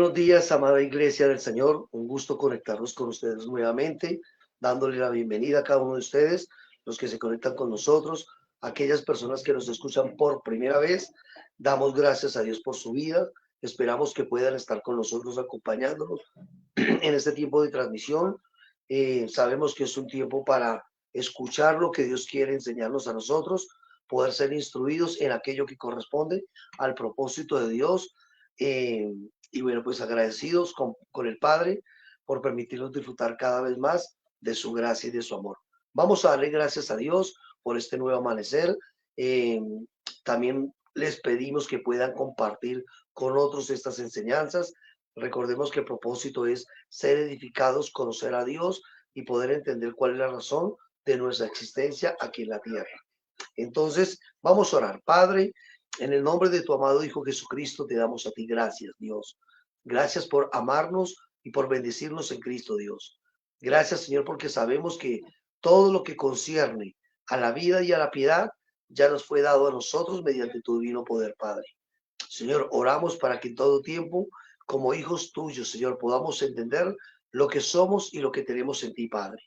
Buenos días, amada Iglesia del Señor. Un gusto conectarnos con ustedes nuevamente, dándole la bienvenida a cada uno de ustedes, los que se conectan con nosotros, aquellas personas que nos escuchan por primera vez. Damos gracias a Dios por su vida. Esperamos que puedan estar con nosotros acompañándonos en este tiempo de transmisión. Sabemos que es un tiempo para escuchar lo que Dios quiere enseñarnos a nosotros, poder ser instruidos en aquello que corresponde al propósito de Dios. Eh, y bueno, pues agradecidos con el Padre por permitirnos disfrutar cada vez más de su gracia y de su amor. Vamos a darle gracias a Dios por este nuevo amanecer. Eh, También les pedimos que puedan compartir con otros estas enseñanzas. Recordemos que el propósito es ser edificados, conocer a Dios y poder entender cuál es la razón de nuestra existencia aquí en la tierra. Entonces, vamos a orar. Padre, en el nombre de tu amado Hijo Jesucristo, te damos a ti gracias, Dios. Gracias por amarnos y por bendecirnos en Cristo, Dios. Gracias, Señor, porque sabemos que todo lo que concierne a la vida y a la piedad ya nos fue dado a nosotros mediante tu divino poder, Padre. Señor, oramos para que en todo tiempo, como hijos tuyos, Señor, podamos entender lo que somos y lo que tenemos en ti, Padre.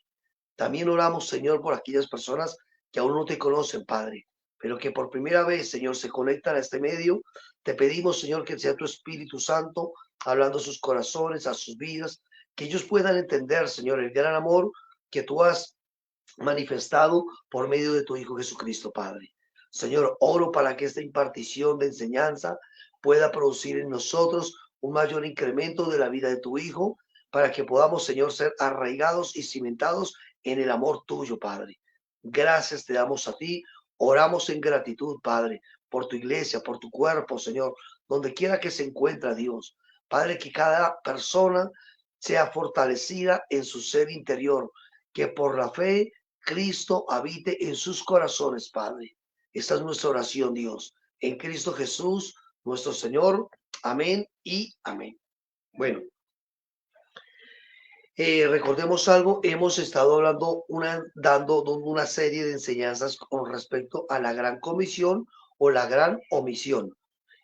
También oramos, Señor, por aquellas personas que aún no te conocen, Padre, pero que por primera vez, Señor, se conectan a este medio. Te pedimos, Señor, que sea tu Espíritu Santo hablando a sus corazones, a sus vidas, que ellos puedan entender, Señor, el gran amor que tú has manifestado por medio de tu Hijo Jesucristo, Padre. Señor, oro para que esta impartición de enseñanza pueda producir en nosotros un mayor incremento de la vida de tu Hijo, para que podamos, Señor, ser arraigados y cimentados en el amor tuyo, Padre. Gracias te damos a ti. Oramos en gratitud, Padre, por tu iglesia, por tu cuerpo, Señor, donde quiera que se encuentra, Dios. Padre, que cada persona sea fortalecida en su ser interior, que por la fe Cristo habite en sus corazones, Padre. Esta es nuestra oración, Dios. En Cristo Jesús, nuestro Señor. Amén y amén. Bueno, recordemos algo, hemos estado dando una serie de enseñanzas con respecto a la gran comisión o la gran omisión.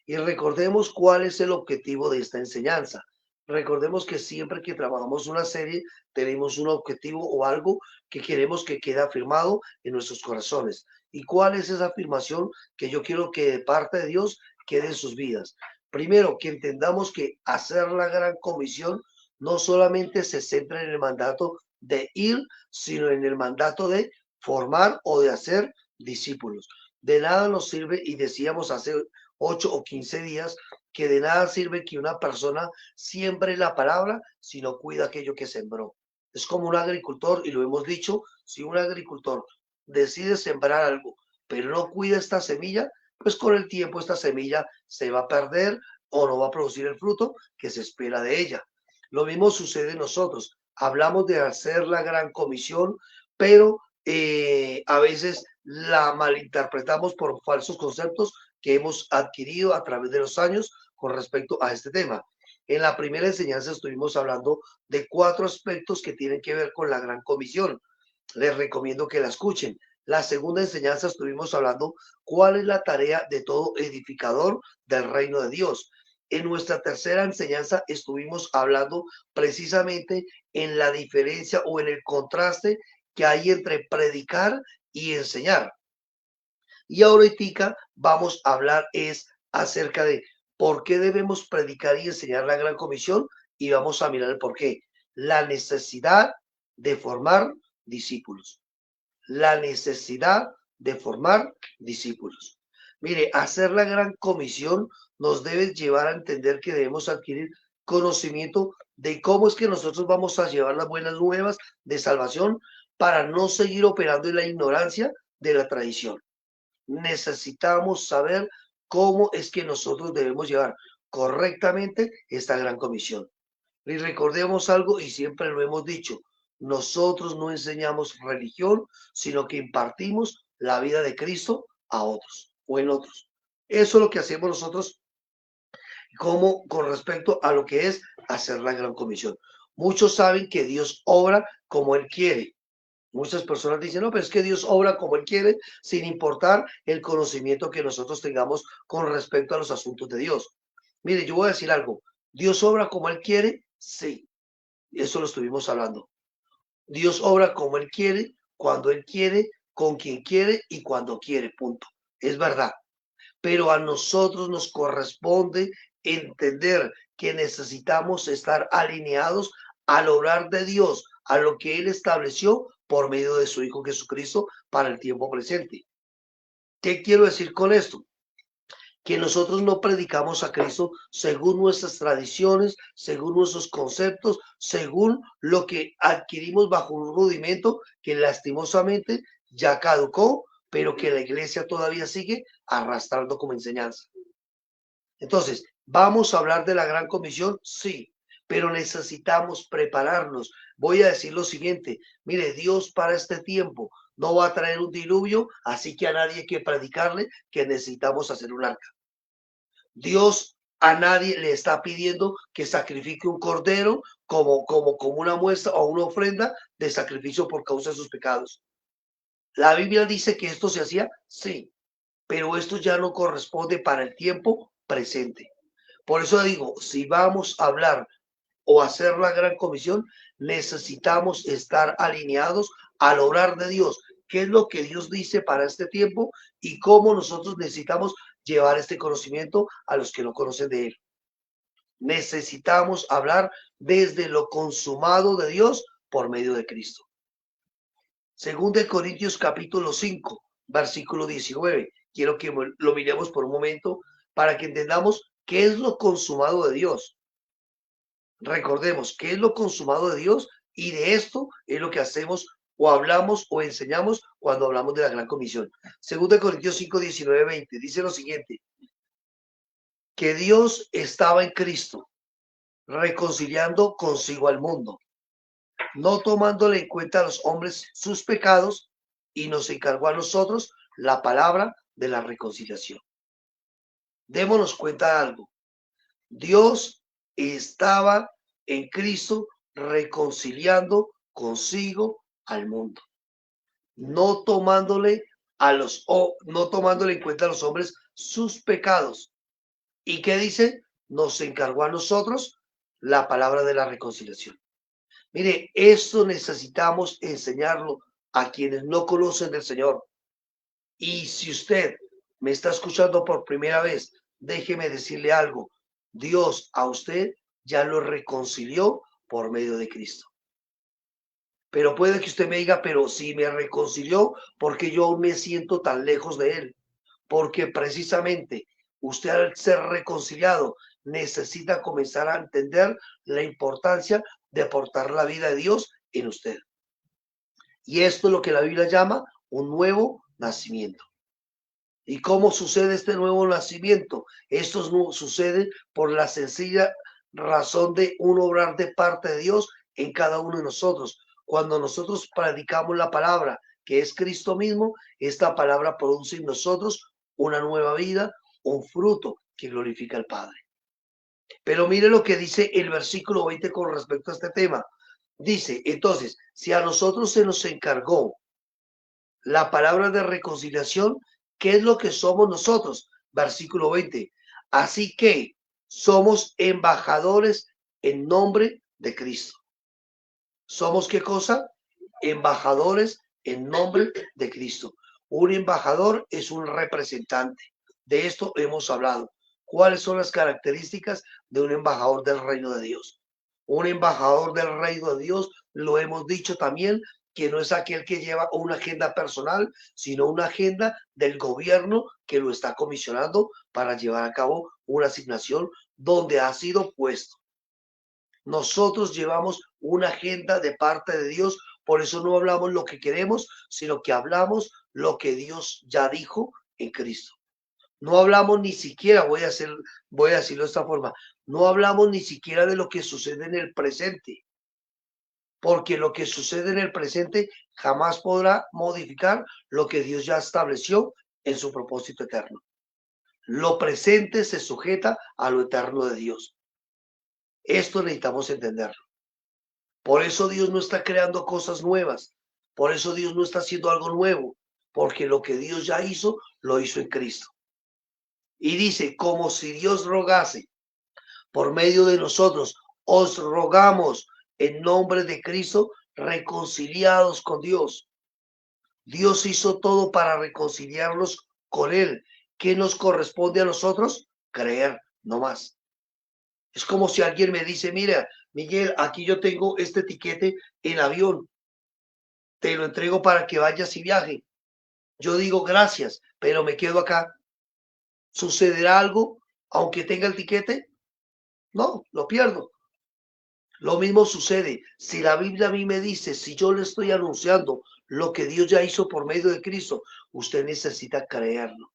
Y recordemos cuál es el objetivo de esta enseñanza. Recordemos que siempre que trabajamos una serie tenemos un objetivo o algo que queremos que quede afirmado en nuestros corazones. ¿Y cuál es esa afirmación que yo quiero que de parte de Dios quede en sus vidas? Primero, que entendamos que hacer la gran comisión no solamente se centra en el mandato de ir, sino en el mandato de formar o de hacer discípulos. De nada nos sirve, y decíamos hace 8 o 15 días, que de nada sirve que una persona siembre la palabra si no cuida aquello que sembró. Es como un agricultor, y lo hemos dicho, si un agricultor decide sembrar algo, pero no cuida esta semilla, pues con el tiempo esta semilla se va a perder o no va a producir el fruto que se espera de ella. Lo mismo sucede en nosotros. Hablamos de hacer la gran comisión, pero a veces la malinterpretamos por falsos conceptos que hemos adquirido a través de los años con respecto a este tema. En la primera enseñanza estuvimos hablando de 4 aspectos que tienen que ver con la gran comisión. Les recomiendo que la escuchen. La segunda enseñanza estuvimos hablando cuál es la tarea de todo edificador del reino de Dios. En nuestra tercera enseñanza estuvimos hablando precisamente en la diferencia o en el contraste que hay entre predicar y enseñar. Y ahorita vamos a hablar es acerca de por qué debemos predicar y enseñar la gran comisión, y vamos a mirar el por qué. La necesidad de formar discípulos. La necesidad de formar discípulos. Mire, hacer la gran comisión nos debe llevar a entender que debemos adquirir conocimiento de cómo es que nosotros vamos a llevar las buenas nuevas de salvación para no seguir operando en la ignorancia de la tradición. Necesitamos saber cómo es que nosotros debemos llevar correctamente esta gran comisión. Y recordemos algo, y siempre lo hemos dicho, nosotros no enseñamos religión, sino que impartimos la vida de Cristo a otros o en otros. Eso es lo que hacemos nosotros como con respecto a lo que es hacer la gran comisión. Muchos saben que Dios obra como Él quiere. Muchas personas dicen, no, pero es que Dios obra como Él quiere, sin importar el conocimiento que nosotros tengamos con respecto a los asuntos de Dios. Mire, yo voy a decir algo. ¿Dios obra como Él quiere? Sí, eso lo estuvimos hablando. Dios obra como Él quiere, con quien quiere y cuando quiere, punto. Es verdad. Pero a nosotros nos corresponde entender que necesitamos estar alineados al obrar de Dios, a lo que Él estableció por medio de su Hijo Jesucristo para el tiempo presente. ¿Qué quiero decir con esto? Que nosotros no predicamos a Cristo según nuestras tradiciones, según nuestros conceptos, según lo que adquirimos bajo un rudimento que lastimosamente ya caducó, pero que la iglesia todavía sigue arrastrando como enseñanza. Entonces, ¿vamos a hablar de la gran comisión? Sí, pero necesitamos prepararnos. Voy a decir lo siguiente, mire, Dios para este tiempo no va a traer un diluvio, así que a nadie hay que predicarle que necesitamos hacer un arca. Dios a nadie le está pidiendo que sacrifique un cordero como una muestra o una ofrenda de sacrificio por causa de sus pecados. La Biblia dice que esto se hacía, sí, pero esto ya no corresponde para el tiempo presente. Por eso digo, si vamos a hablar o hacer la gran comisión, necesitamos estar alineados al obrar de Dios. ¿Qué es lo que Dios dice para este tiempo y cómo nosotros necesitamos llevar este conocimiento a los que no conocen de Él? Necesitamos hablar desde lo consumado de Dios por medio de Cristo. Según de Corintios capítulo 5, versículo 19. Quiero que lo miremos por un momento para que entendamos qué es lo consumado de Dios. Recordemos qué es lo consumado de Dios y de esto es lo que hacemos o hablamos o enseñamos cuando hablamos de la gran comisión. Según de Corintios 5, 19, 20, dice lo siguiente, que Dios estaba en Cristo reconciliando consigo al mundo, no tomándole en cuenta a los hombres sus pecados, y nos encargó a nosotros la palabra de la reconciliación. Démonos cuenta de algo. Dios estaba en Cristo reconciliando consigo al mundo, no tomándole no tomándole en cuenta a los hombres sus pecados. ¿Y qué dice? Nos encargó a nosotros la palabra de la reconciliación. Mire, esto necesitamos enseñarlo a quienes no conocen del Señor. Y si usted me está escuchando por primera vez, déjeme decirle algo. Dios a usted ya lo reconcilió por medio de Cristo. Pero puede que usted me diga, pero si me reconcilió, ¿por qué yo aún me siento tan lejos de Él? Porque precisamente usted al ser reconciliado necesita comenzar a entender la importancia de aportar la vida de Dios en usted. Y esto es lo que la Biblia llama un nuevo nacimiento. ¿Y cómo sucede este nuevo nacimiento? Esto sucede por la sencilla razón de un obrar de parte de Dios en cada uno de nosotros. Cuando nosotros predicamos la palabra, que es Cristo mismo, esta palabra produce en nosotros una nueva vida, un fruto que glorifica al Padre. Pero mire lo que dice el versículo 20 con respecto a este tema. Dice, entonces, si a nosotros se nos encargó la palabra de reconciliación, ¿qué es lo que somos nosotros? Versículo 20. Así que somos embajadores en nombre de Cristo. ¿Somos qué cosa? Embajadores en nombre de Cristo. Un embajador es un representante. De esto hemos hablado. ¿Cuáles son las características de un embajador del reino de Dios? Un embajador del reino de Dios, lo hemos dicho también, que no es aquel que lleva una agenda personal, sino una agenda del gobierno que lo está comisionando para llevar a cabo una asignación donde ha sido puesto. Nosotros llevamos una agenda de parte de Dios, por eso no hablamos lo que queremos, sino que hablamos lo que Dios ya dijo en Cristo. No hablamos ni siquiera, voy a decirlo de esta forma, no hablamos ni siquiera de lo que sucede en el presente, porque lo que sucede en el presente jamás podrá modificar lo que Dios ya estableció en su propósito eterno. Lo presente se sujeta a lo eterno de Dios. Esto necesitamos entenderlo. Por eso Dios no está creando cosas nuevas. Por eso Dios no está haciendo algo nuevo. Porque lo que Dios ya hizo, lo hizo en Cristo. Y dice, como si Dios rogase por medio de nosotros, os rogamos en nombre de Cristo, reconciliados con Dios. Dios hizo todo para reconciliarlos con Él. ¿Qué nos corresponde a nosotros? Creer, no más. Es como si alguien me dice, mira, Miguel, aquí yo tengo este tiquete en avión, te lo entrego para que vayas y viaje. Yo digo gracias, pero me quedo acá. ¿Sucederá algo aunque tenga el tiquete? No, lo pierdo. Lo mismo sucede. Si la Biblia a mí me dice, si yo le estoy anunciando lo que Dios ya hizo por medio de Cristo, usted necesita creerlo.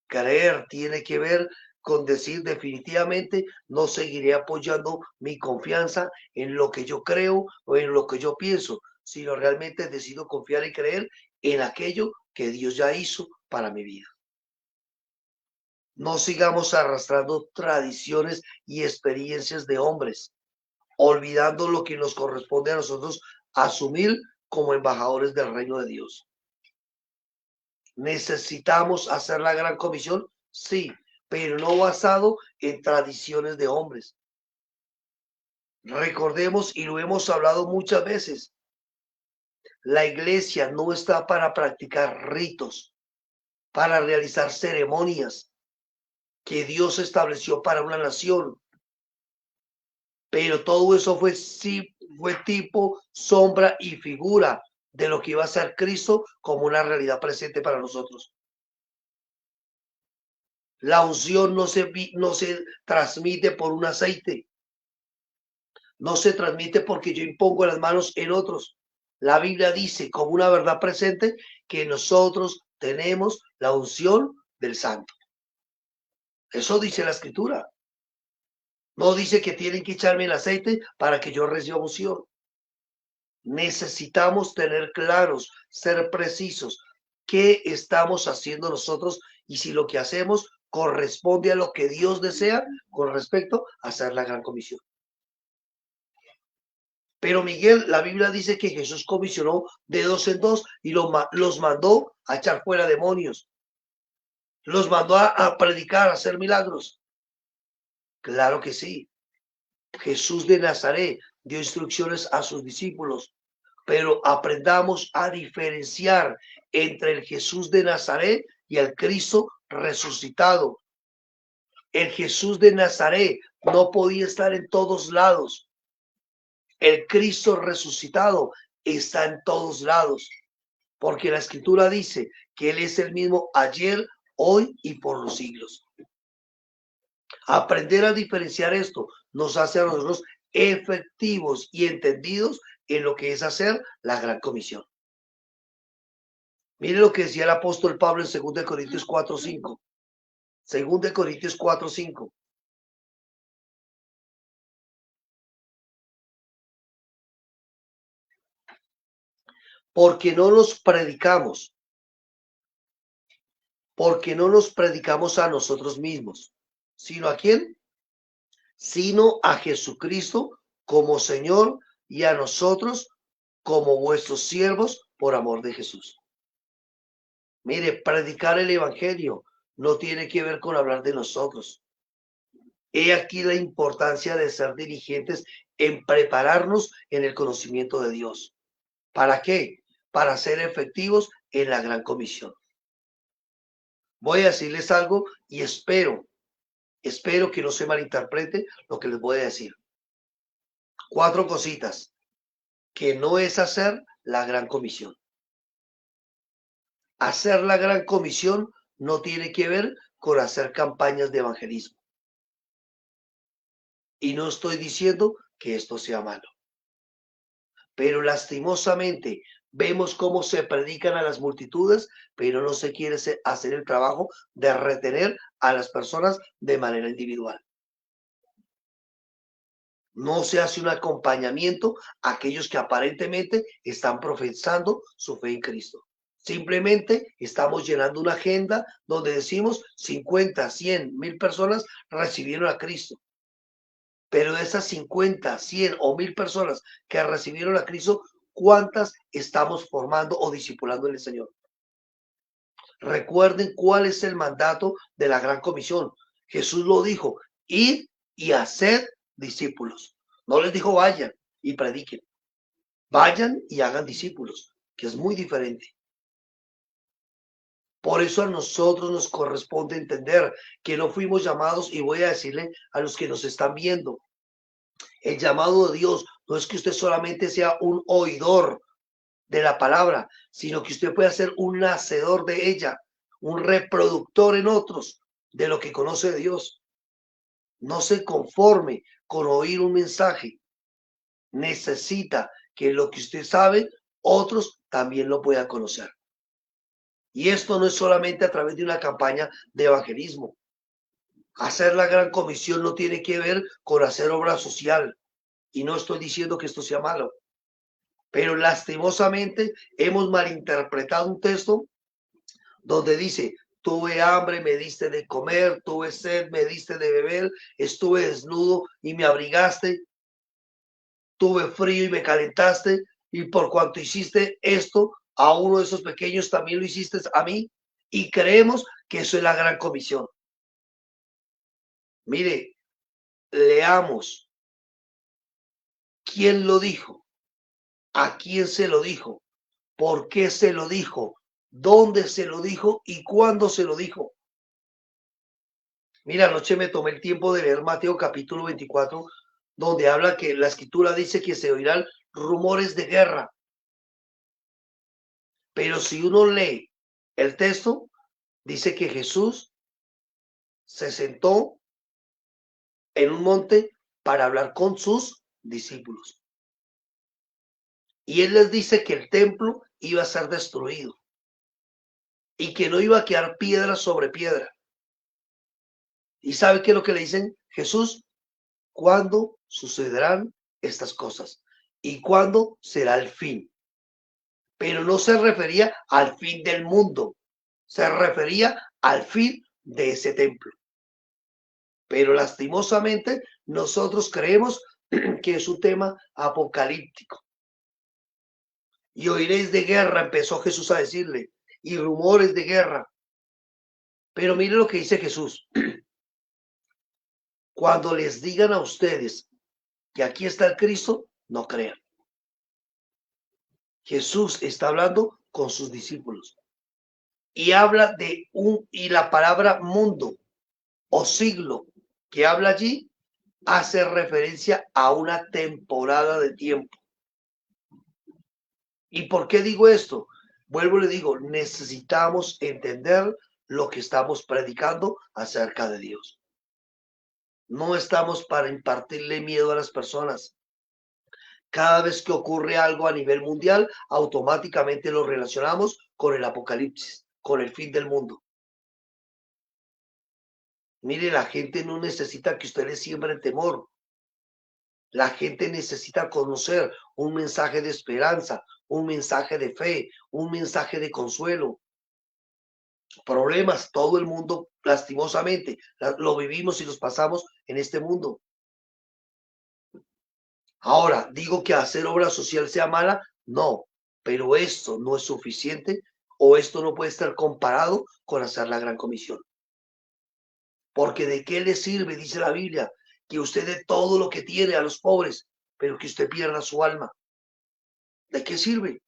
Creer tiene que ver con decir definitivamente no seguiré apoyando mi confianza en lo que yo creo o en lo que yo pienso, sino realmente decido confiar y creer en aquello que Dios ya hizo para mi vida. No sigamos arrastrando tradiciones y experiencias de hombres, olvidando lo que nos corresponde a nosotros asumir como embajadores del reino de Dios. ¿Necesitamos hacer la gran comisión? Sí, pero no basado en tradiciones de hombres. Recordemos, y lo hemos hablado muchas veces, la iglesia no está para practicar ritos, para realizar ceremonias que Dios estableció para una nación. Pero todo eso fue tipo, sombra y figura de lo que iba a ser Cristo como una realidad presente para nosotros. La unción no se transmite por un aceite, no se transmite porque yo impongo las manos en otros. La Biblia dice como una verdad presente que nosotros tenemos la unción del Santo. Eso dice la Escritura. No dice que tienen que echarme el aceite para que yo reciba unción. Necesitamos tener claros, ser precisos, qué estamos haciendo nosotros y si lo que hacemos corresponde a lo que Dios desea con respecto a hacer la gran comisión. Pero Miguel, la Biblia dice que Jesús comisionó de dos en dos y los mandó a echar fuera demonios, los mandó a predicar, a hacer milagros. Claro que sí. Jesús de Nazaret dio instrucciones a sus discípulos, pero aprendamos a diferenciar entre el Jesús de Nazaret y el Cristo resucitado. El Jesús de Nazaret no podía estar en todos lados. El Cristo resucitado está en todos lados, porque la Escritura dice que Él es el mismo ayer, hoy y por los siglos. Aprender a diferenciar esto nos hace a nosotros efectivos y entendidos en lo que es hacer la gran comisión. Mire lo que decía el apóstol Pablo en 2 Corintios 4:5. 2 Corintios 4:5. Porque no nos predicamos, porque no nos predicamos a nosotros mismos, sino a quién, sino a Jesucristo como Señor y a nosotros como vuestros siervos por amor de Jesús. Mire, predicar el evangelio no tiene que ver con hablar de nosotros. He aquí la importancia de ser dirigentes en prepararnos en el conocimiento de Dios. ¿Para qué? Para ser efectivos en la gran comisión. Voy a decirles algo y espero que no se malinterprete lo que les voy a decir. 4 cositas que no es hacer la gran comisión. Hacer la gran comisión no tiene que ver con hacer campañas de evangelismo. Y no estoy diciendo que esto sea malo. Pero lastimosamente vemos cómo se predican a las multitudes, pero no se quiere hacer el trabajo de retener a las personas de manera individual. No se hace un acompañamiento a aquellos que aparentemente están profesando su fe en Cristo. Simplemente estamos llenando una agenda donde decimos 50, 100, 1000 personas recibieron a Cristo. Pero de esas 50, 100 o 1000 personas que recibieron a Cristo, ¿cuántas estamos formando o discipulando en el Señor? Recuerden cuál es el mandato de la gran comisión. Jesús lo dijo, id y haced discípulos. No les dijo vayan y prediquen. Vayan y hagan discípulos, que es muy diferente. Por eso a nosotros nos corresponde entender que no fuimos llamados, y voy a decirle a los que nos están viendo, el llamado de Dios no es que usted solamente sea un oidor de la palabra, sino que usted pueda ser un hacedor de ella, un reproductor en otros de lo que conoce de Dios. No se conforme con oír un mensaje. Necesita que lo que usted sabe, otros también lo puedan conocer. Y esto no es solamente a través de una campaña de evangelismo. Hacer la gran comisión no tiene que ver con hacer obra social. Y no estoy diciendo que esto sea malo. Pero lastimosamente hemos malinterpretado un texto donde dice, tuve hambre, me diste de comer, tuve sed, me diste de beber, estuve desnudo y me abrigaste, tuve frío y me calentaste, y por cuanto hiciste esto a uno de esos pequeños, también lo hiciste a mí, y creemos que eso es la gran comisión. Mire, leamos quién lo dijo, a quién se lo dijo, por qué se lo dijo, dónde se lo dijo y cuándo se lo dijo. Mira, anoche me tomé el tiempo de leer Mateo capítulo 24, donde habla que la escritura dice que se oirán rumores de guerra. Pero si uno lee el texto, dice que Jesús se sentó en un monte para hablar con sus discípulos. Y él les dice que el templo iba a ser destruido y que no iba a quedar piedra sobre piedra. ¿Y sabe qué es lo que le dicen? Jesús, ¿cuándo sucederán estas cosas? ¿Y cuándo será el fin? Pero no se refería al fin del mundo, se refería al fin de ese templo. Pero lastimosamente nosotros creemos que es un tema apocalíptico. Y oiréis de guerra, empezó Jesús a decirle, y rumores de guerra. Pero mire lo que dice Jesús. Cuando les digan a ustedes que aquí está el Cristo, no crean. Jesús está hablando con sus discípulos y habla y la palabra mundo o siglo que habla allí hace referencia a una temporada de tiempo. ¿Y por qué digo esto? Vuelvo y le digo, necesitamos entender lo que estamos predicando acerca de Dios. No estamos para impartirle miedo a las personas. Cada vez que ocurre algo a nivel mundial, automáticamente lo relacionamos con el apocalipsis, con el fin del mundo. Mire, la gente no necesita que usted le siembre temor. La gente necesita conocer un mensaje de esperanza, un mensaje de fe, un mensaje de consuelo. Problemas, todo el mundo, lastimosamente, lo vivimos y los pasamos en este mundo. Ahora, ¿digo que hacer obra social sea mala? No, pero esto no es suficiente o esto no puede estar comparado con hacer la gran comisión. Porque ¿de qué le sirve, dice la Biblia, que usted dé todo lo que tiene a los pobres, pero que usted pierda su alma? ¿De qué sirve?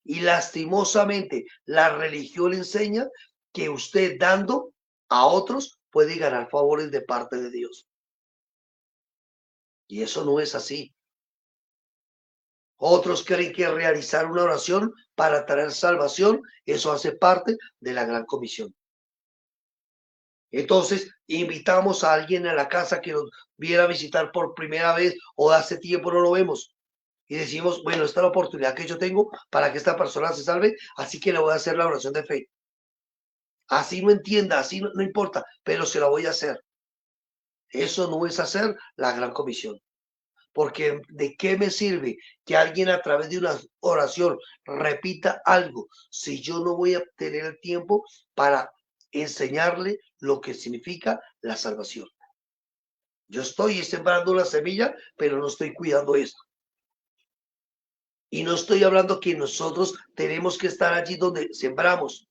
Y lastimosamente, la religión enseña que usted dando a otros puede ganar favores de parte de Dios. Y eso no es así. Otros creen que realizar una oración para traer salvación, eso hace parte de la gran comisión. Entonces, invitamos a alguien a la casa que nos viera a visitar por primera vez o hace tiempo no lo vemos. Y decimos, bueno, esta es la oportunidad que yo tengo para que esta persona se salve, así que le voy a hacer la oración de fe. Así no entienda, así no importa, pero se la voy a hacer. Eso no es hacer la gran comisión. Porque ¿de qué me sirve que alguien a través de una oración repita algo si yo no voy a tener el tiempo para enseñarle lo que significa la salvación? Yo estoy sembrando una semilla, pero no estoy cuidando esto. Y no estoy hablando que nosotros tenemos que estar allí donde sembramos.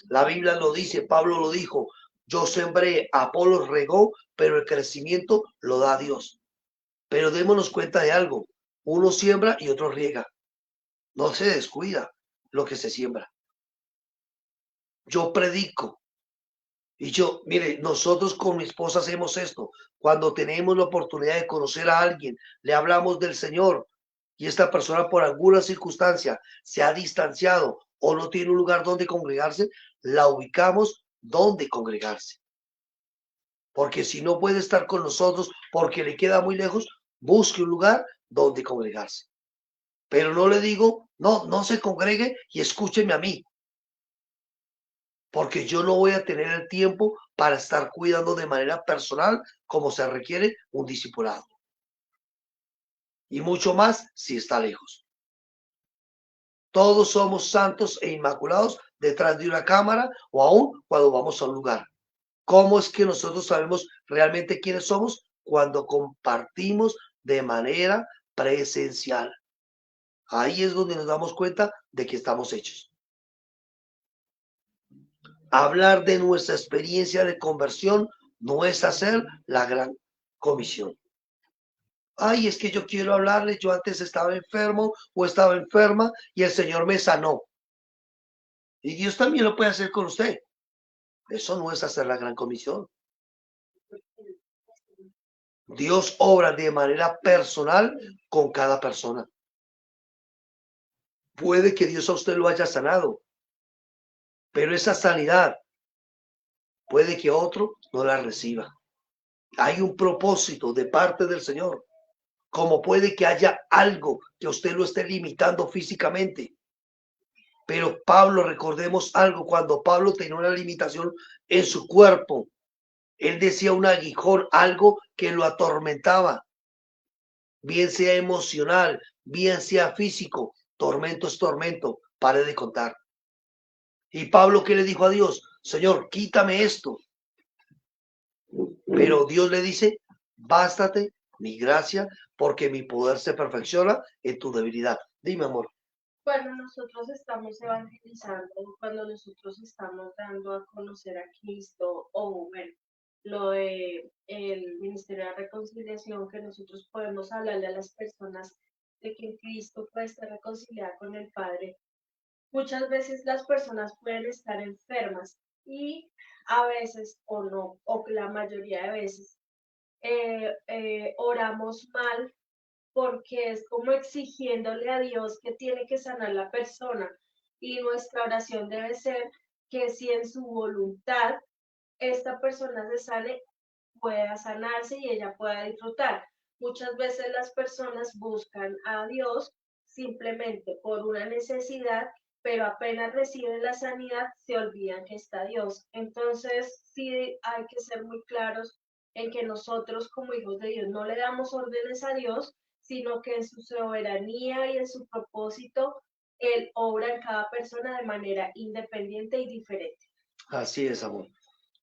La Biblia lo dice, Pablo lo dijo, Yo sembré, Apolo regó, pero el crecimiento lo da Dios. Pero démonos cuenta de algo. Uno siembra y otro riega. No se descuida lo que se siembra. Yo predico. Y yo, mire, nosotros con mi esposa hacemos esto. Cuando tenemos la oportunidad de conocer a alguien, le hablamos del Señor y esta persona por alguna circunstancia se ha distanciado o no tiene un lugar donde congregarse, la ubicamos donde congregarse. Porque si no puede estar con nosotros porque le queda muy lejos, busque un lugar donde congregarse. Pero no le digo, no, no se congregue y escúcheme a mí, porque yo no voy a tener el tiempo para estar cuidando de manera personal como se requiere un discipulado. Y mucho más si está lejos. Todos somos santos e inmaculados detrás de una cámara o aún cuando vamos a un lugar. ¿Cómo es que nosotros sabemos realmente quiénes somos? Cuando compartimos de manera presencial. Ahí es donde nos damos cuenta de que estamos hechos. Hablar de nuestra experiencia de conversión no es hacer la gran comisión. Ay, es que yo quiero hablarle, yo antes estaba enfermo o estaba enferma y el Señor me sanó. Y Dios también lo puede hacer con usted. Eso no es hacer la gran comisión. Dios obra de manera personal con cada persona. Puede que Dios a usted lo haya sanado, pero esa sanidad puede que otro no la reciba. Hay un propósito de parte del Señor, como puede que haya algo que usted lo esté limitando físicamente. Pero Pablo, recordemos algo, cuando Pablo tenía una limitación en su cuerpo, él decía un aguijón, algo que lo atormentaba, bien sea emocional, bien sea físico, tormento es tormento, pare de contar. Y Pablo, ¿qué le dijo a Dios? Señor, quítame esto. Pero Dios le dice, bástate mi gracia, porque mi poder se perfecciona en tu debilidad. Dime, amor. Cuando nosotros estamos evangelizando, cuando nosotros estamos dando a conocer a Cristo, o bueno, lo de el Ministerio de Reconciliación, que nosotros podemos hablarle a las personas de que en Cristo puede estar reconciliada con el Padre. Muchas veces las personas pueden estar enfermas y a veces, o no, o la mayoría de veces, oramos mal porque es como exigiéndole a Dios que tiene que sanar la persona. Y nuestra oración debe ser que si en su voluntad esta persona se sane, pueda sanarse y ella pueda disfrutar. Muchas veces las personas buscan a Dios simplemente por una necesidad, pero apenas reciben la sanidad se olvidan que está Dios. Entonces sí hay que ser muy claros en que nosotros como hijos de Dios no le damos órdenes a Dios, sino que en su soberanía y en su propósito, Él obra en cada persona de manera independiente y diferente. Así es, amor.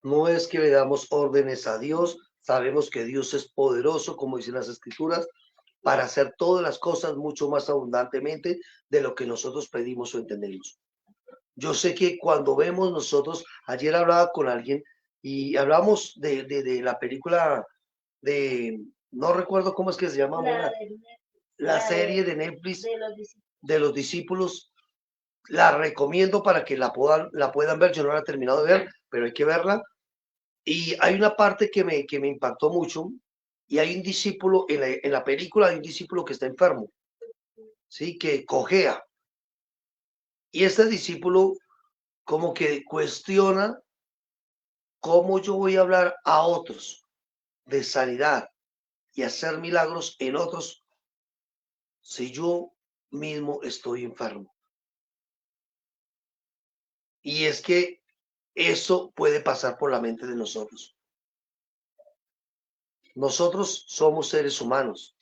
No es que le damos órdenes a Dios, sabemos que Dios es poderoso, como dicen las escrituras, para hacer todas las cosas mucho más abundantemente de lo que nosotros pedimos o entendemos. Yo sé que cuando vemos nosotros, ayer hablaba con alguien y hablamos de la película de, no recuerdo cómo es que se llama, La, amor, de, la la serie de Netflix de los discípulos. de los discípulos. La recomiendo para que la puedan ver. Yo no la he terminado de ver, pero hay que verla. Y hay una parte que me impactó mucho y hay un discípulo, en la película hay un discípulo que está enfermo, ¿sí? Que cojea. Y este discípulo como que cuestiona cómo yo voy a hablar a otros de sanidad y hacer milagros en otros si yo mismo estoy enfermo. Y es que eso puede pasar por la mente de nosotros. Nosotros somos seres humanos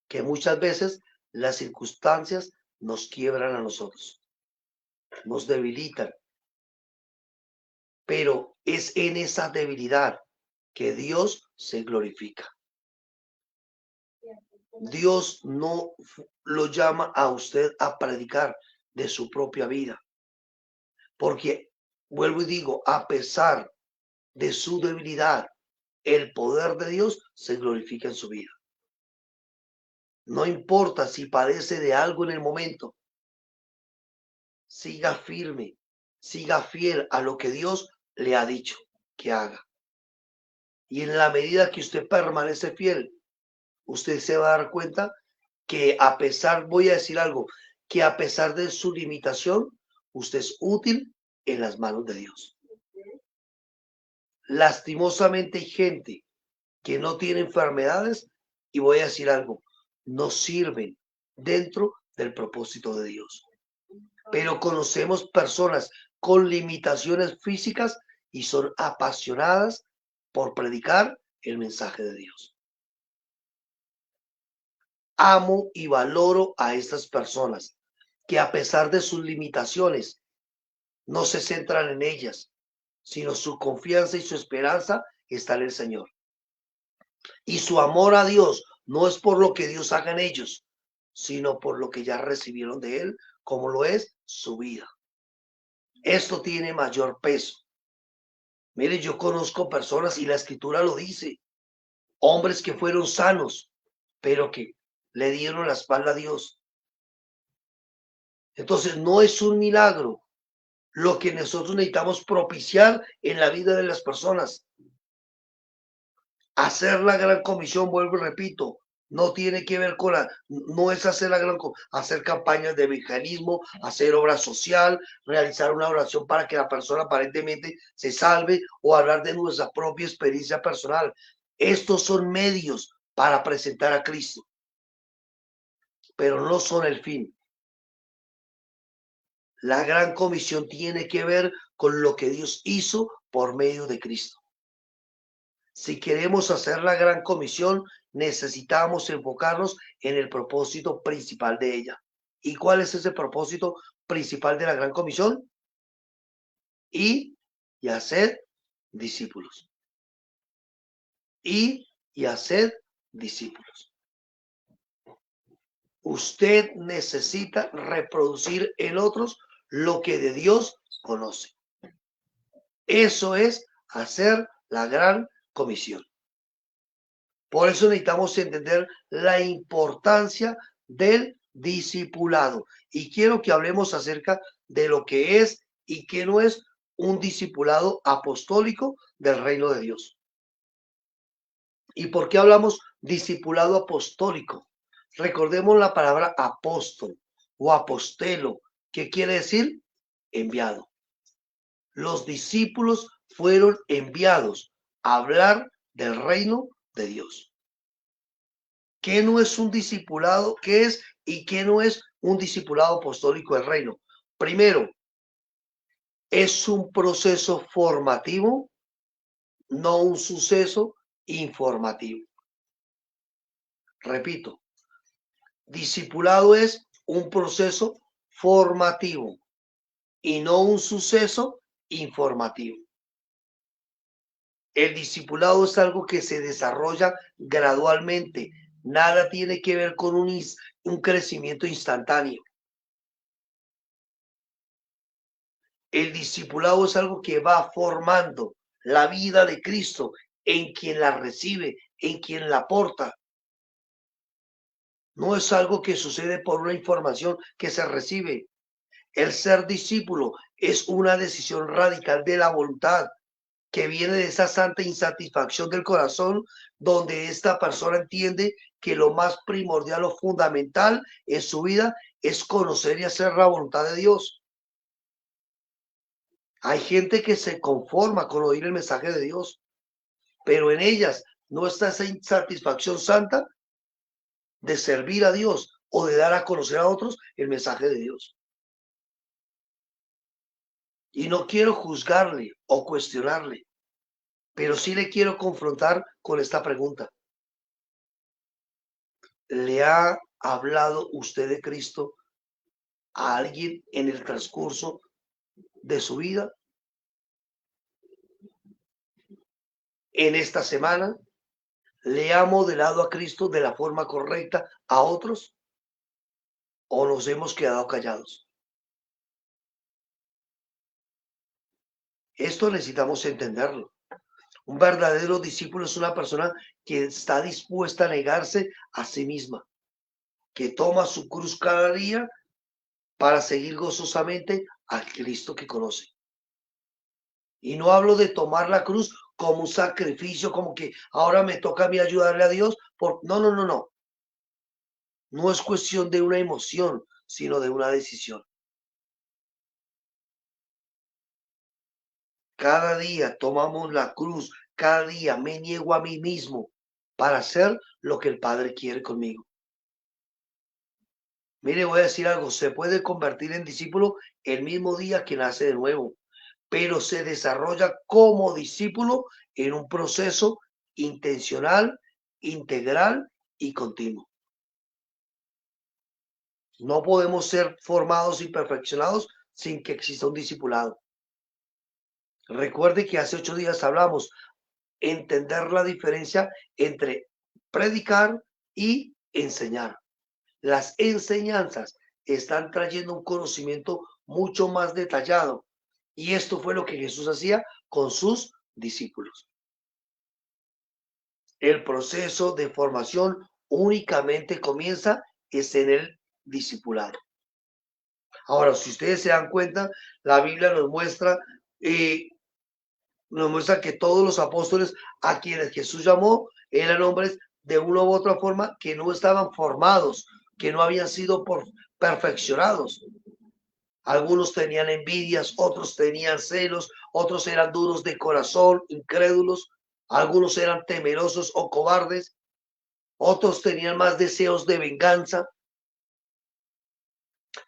que muchas veces las circunstancias nos quiebran a nosotros, nos debilitan, pero es en esa debilidad que Dios se glorifica. Dios no lo llama a usted a predicar de su propia vida, porque vuelvo y digo, a pesar de su debilidad, el poder de Dios se glorifica en su vida. No importa si padece de algo en el momento, siga firme, siga fiel a lo que Dios le ha dicho que haga. Y en la medida que usted permanece fiel, usted se va a dar cuenta que a pesar, voy a decir algo, que a pesar de su limitación, usted es útil en las manos de Dios. Lastimosamente hay gente que no tiene enfermedades y voy a decir algo, no sirven dentro del propósito de Dios. Pero conocemos personas con limitaciones físicas y son apasionadas por predicar el mensaje de Dios. Amo y valoro a estas personas que a pesar de sus limitaciones no se centran en ellas, sino su confianza y su esperanza está en el Señor. Y su amor a Dios no es por lo que Dios haga en ellos, sino por lo que ya recibieron de Él, como lo es su vida. Esto tiene mayor peso. Mire, yo conozco personas y la escritura lo dice, hombres que fueron sanos, pero que le dieron la espalda a Dios. Entonces no es un milagro lo que nosotros necesitamos propiciar en la vida de las personas. Hacer la gran comisión, vuelvo y repito, no tiene que ver con no es hacer la gran, hacer campañas de evangelismo, hacer obra social, realizar una oración para que la persona aparentemente se salve o hablar de nuestra propia experiencia personal. Estos son medios para presentar a Cristo, pero no son el fin. La gran comisión tiene que ver con lo que Dios hizo por medio de Cristo. Si queremos hacer la gran comisión, necesitamos enfocarnos en el propósito principal de ella. ¿Y cuál es ese propósito principal de la gran comisión? Y hacer discípulos. Y hacer discípulos. Usted necesita reproducir en otros lo que de Dios conoce. Eso es hacer la gran comisión. Por eso necesitamos entender la importancia del discipulado. Y quiero que hablemos acerca de lo que es y qué no es un discipulado apostólico del reino de Dios. ¿Y por qué hablamos discipulado apostólico? Recordemos la palabra apóstol o apostelo. ¿Qué quiere decir? Enviado. Los discípulos fueron enviados a hablar del reino de Dios. ¿Qué no es un discipulado? ¿Qué es y qué no es un discipulado apostólico del reino? Primero, es un proceso formativo, no un suceso informativo. Repito, discipulado es un proceso formativo y no un suceso informativo. El discipulado es algo que se desarrolla gradualmente. Nada tiene que ver con un crecimiento instantáneo. El discipulado es algo que va formando la vida de Cristo en quien la recibe, en quien la aporta. No es algo que sucede por una información que se recibe. El ser discípulo es una decisión radical de la voluntad que viene de esa santa insatisfacción del corazón, donde esta persona entiende que lo más primordial o fundamental en su vida es conocer y hacer la voluntad de Dios. Hay gente que se conforma con oír el mensaje de Dios, pero en ellas no está esa insatisfacción santa de servir a Dios o de dar a conocer a otros el mensaje de Dios. Y no quiero juzgarle o cuestionarle, pero sí le quiero confrontar con esta pregunta. ¿Le ha hablado usted de Cristo a alguien en el transcurso de su vida? En esta semana, ¿le ha modelado a Cristo de la forma correcta a otros? ¿O nos hemos quedado callados? Esto necesitamos entenderlo. Un verdadero discípulo es una persona que está dispuesta a negarse a sí misma, que toma su cruz cada día para seguir gozosamente al Cristo que conoce. Y no hablo de tomar la cruz como un sacrificio, como que ahora me toca a mí ayudarle a Dios. No, no, no, no. No es cuestión de una emoción, sino de una decisión. Cada día tomamos la cruz, cada día me niego a mí mismo para hacer lo que el Padre quiere conmigo. Mire, voy a decir algo, se puede convertir en discípulo el mismo día que nace de nuevo, pero se desarrolla como discípulo en un proceso intencional, integral y continuo. No podemos ser formados y perfeccionados sin que exista un discipulado. Recuerde que hace 8 días hablamos entender la diferencia entre predicar y enseñar. Las enseñanzas están trayendo un conocimiento mucho más detallado. Y esto fue lo que Jesús hacía con sus discípulos. El proceso de formación únicamente comienza es en el discipulado. Ahora, si ustedes se dan cuenta, la Biblia nos muestra que todos los apóstoles a quienes Jesús llamó eran hombres de una u otra forma que no estaban formados, que no habían sido perfeccionados. Algunos tenían envidias, otros tenían celos, otros eran duros de corazón, incrédulos, algunos eran temerosos o cobardes, otros tenían más deseos de venganza,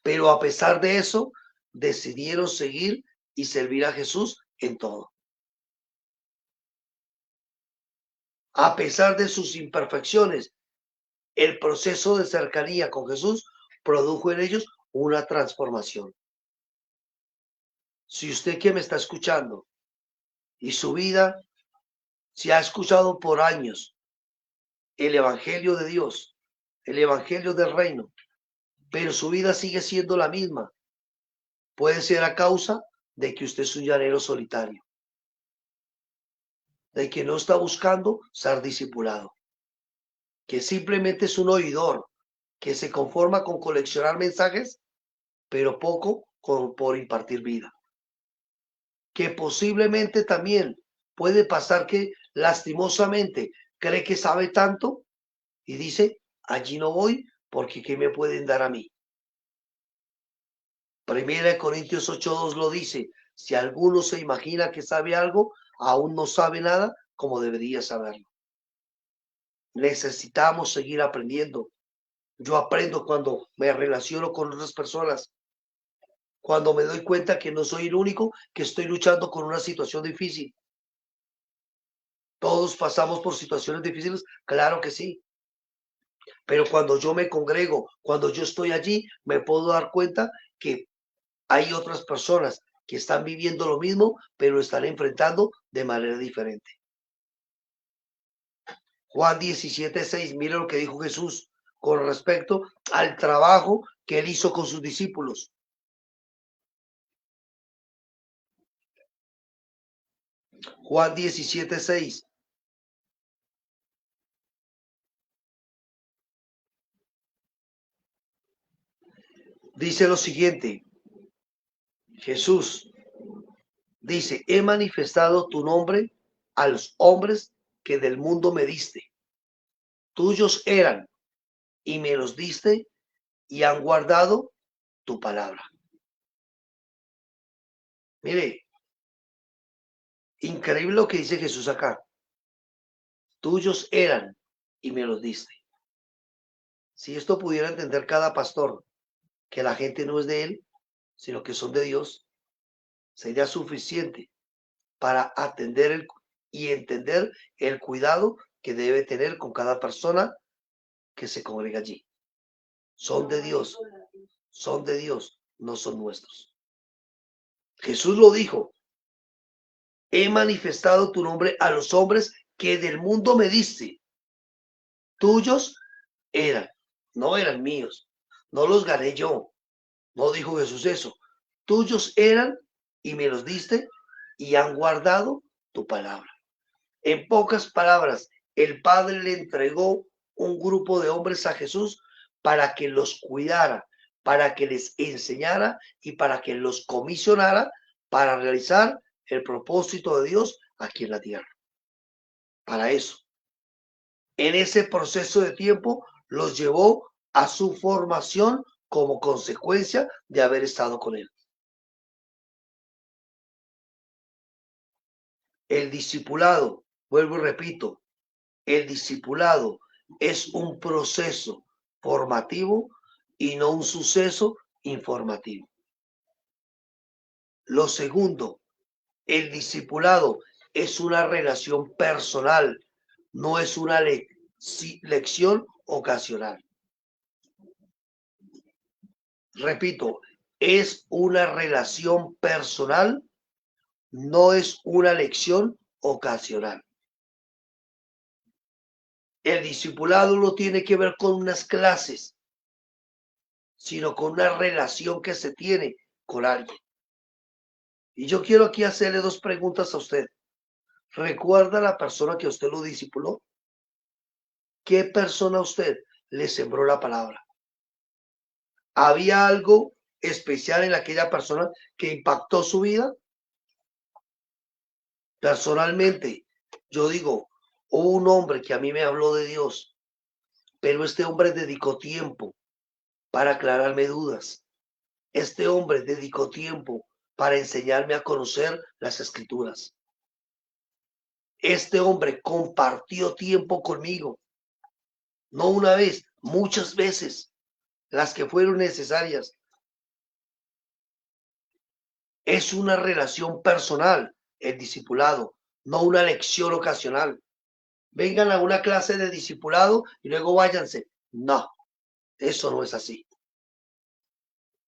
pero a pesar de eso, decidieron seguir y servir a Jesús en todo. A pesar de sus imperfecciones, el proceso de cercanía con Jesús produjo en ellos una transformación. Si usted que me está escuchando y su vida se ha escuchado por años el Evangelio de Dios, el Evangelio del Reino, pero su vida sigue siendo la misma, puede ser a causa de que usted es un llanero solitario, de que no está buscando ser discipulado, que simplemente es un oidor, que se conforma con coleccionar mensajes, pero poco por impartir vida. Que posiblemente también puede pasar que lastimosamente cree que sabe tanto y dice, allí no voy porque ¿qué me pueden dar a mí? Primera de Corintios 8:2 lo dice, si alguno se imagina que sabe algo, aún no sabe nada como debería saberlo. Necesitamos seguir aprendiendo. Yo aprendo cuando me relaciono con otras personas, cuando me doy cuenta que no soy el único que estoy luchando con una situación difícil. Todos pasamos por situaciones difíciles, claro que sí. Pero cuando yo me congrego, cuando yo estoy allí, me puedo dar cuenta que hay otras personas que están viviendo lo mismo, pero están enfrentando de manera diferente. Juan 17:6, mire lo que dijo Jesús con respecto al trabajo que él hizo con sus discípulos. Juan 17:6. Dice lo siguiente, Jesús dice, he manifestado tu nombre a los hombres que del mundo me diste. Tuyos eran y me los diste y han guardado tu palabra. Mire, increíble lo que dice Jesús acá. Tuyos eran y me los diste. Si esto pudiera entender cada pastor, que la gente no es de él, sino que son de Dios, sería suficiente para atender y entender el cuidado que debe tener con cada persona que se congrega allí. Son de Dios, no son nuestros. Jesús lo dijo, he manifestado tu nombre a los hombres que del mundo me diste. Tuyos eran, no eran míos, no los gané yo. No dijo Jesús eso. Tuyos eran y me los diste y han guardado tu palabra. En pocas palabras, el Padre le entregó un grupo de hombres a Jesús para que los cuidara, para que les enseñara y para que los comisionara para realizar el propósito de Dios aquí en la tierra. Para eso, en ese proceso de tiempo, los llevó a su formación como consecuencia de haber estado con él. El discipulado, vuelvo y repito, el discipulado es un proceso formativo y no un suceso informativo. Lo segundo, el discipulado es una relación personal, no es una lección ocasional. Repito, es una relación personal, no es una lección ocasional. El discipulado no tiene que ver con unas clases, sino con una relación que se tiene con alguien. Y yo quiero aquí hacerle dos preguntas a usted. ¿Recuerda la persona que usted lo discipuló? ¿Qué persona a usted le sembró la palabra? ¿Había algo especial en aquella persona que impactó su vida? Personalmente, yo digo, hubo un hombre que a mí me habló de Dios, pero este hombre dedicó tiempo para aclararme dudas. Este hombre dedicó tiempo para enseñarme a conocer las escrituras. Este hombre compartió tiempo conmigo, no una vez, muchas veces, las que fueron necesarias. Es una relación personal, el discipulado, no una lección ocasional. Vengan a una clase de discipulado y luego váyanse. No, eso no es así.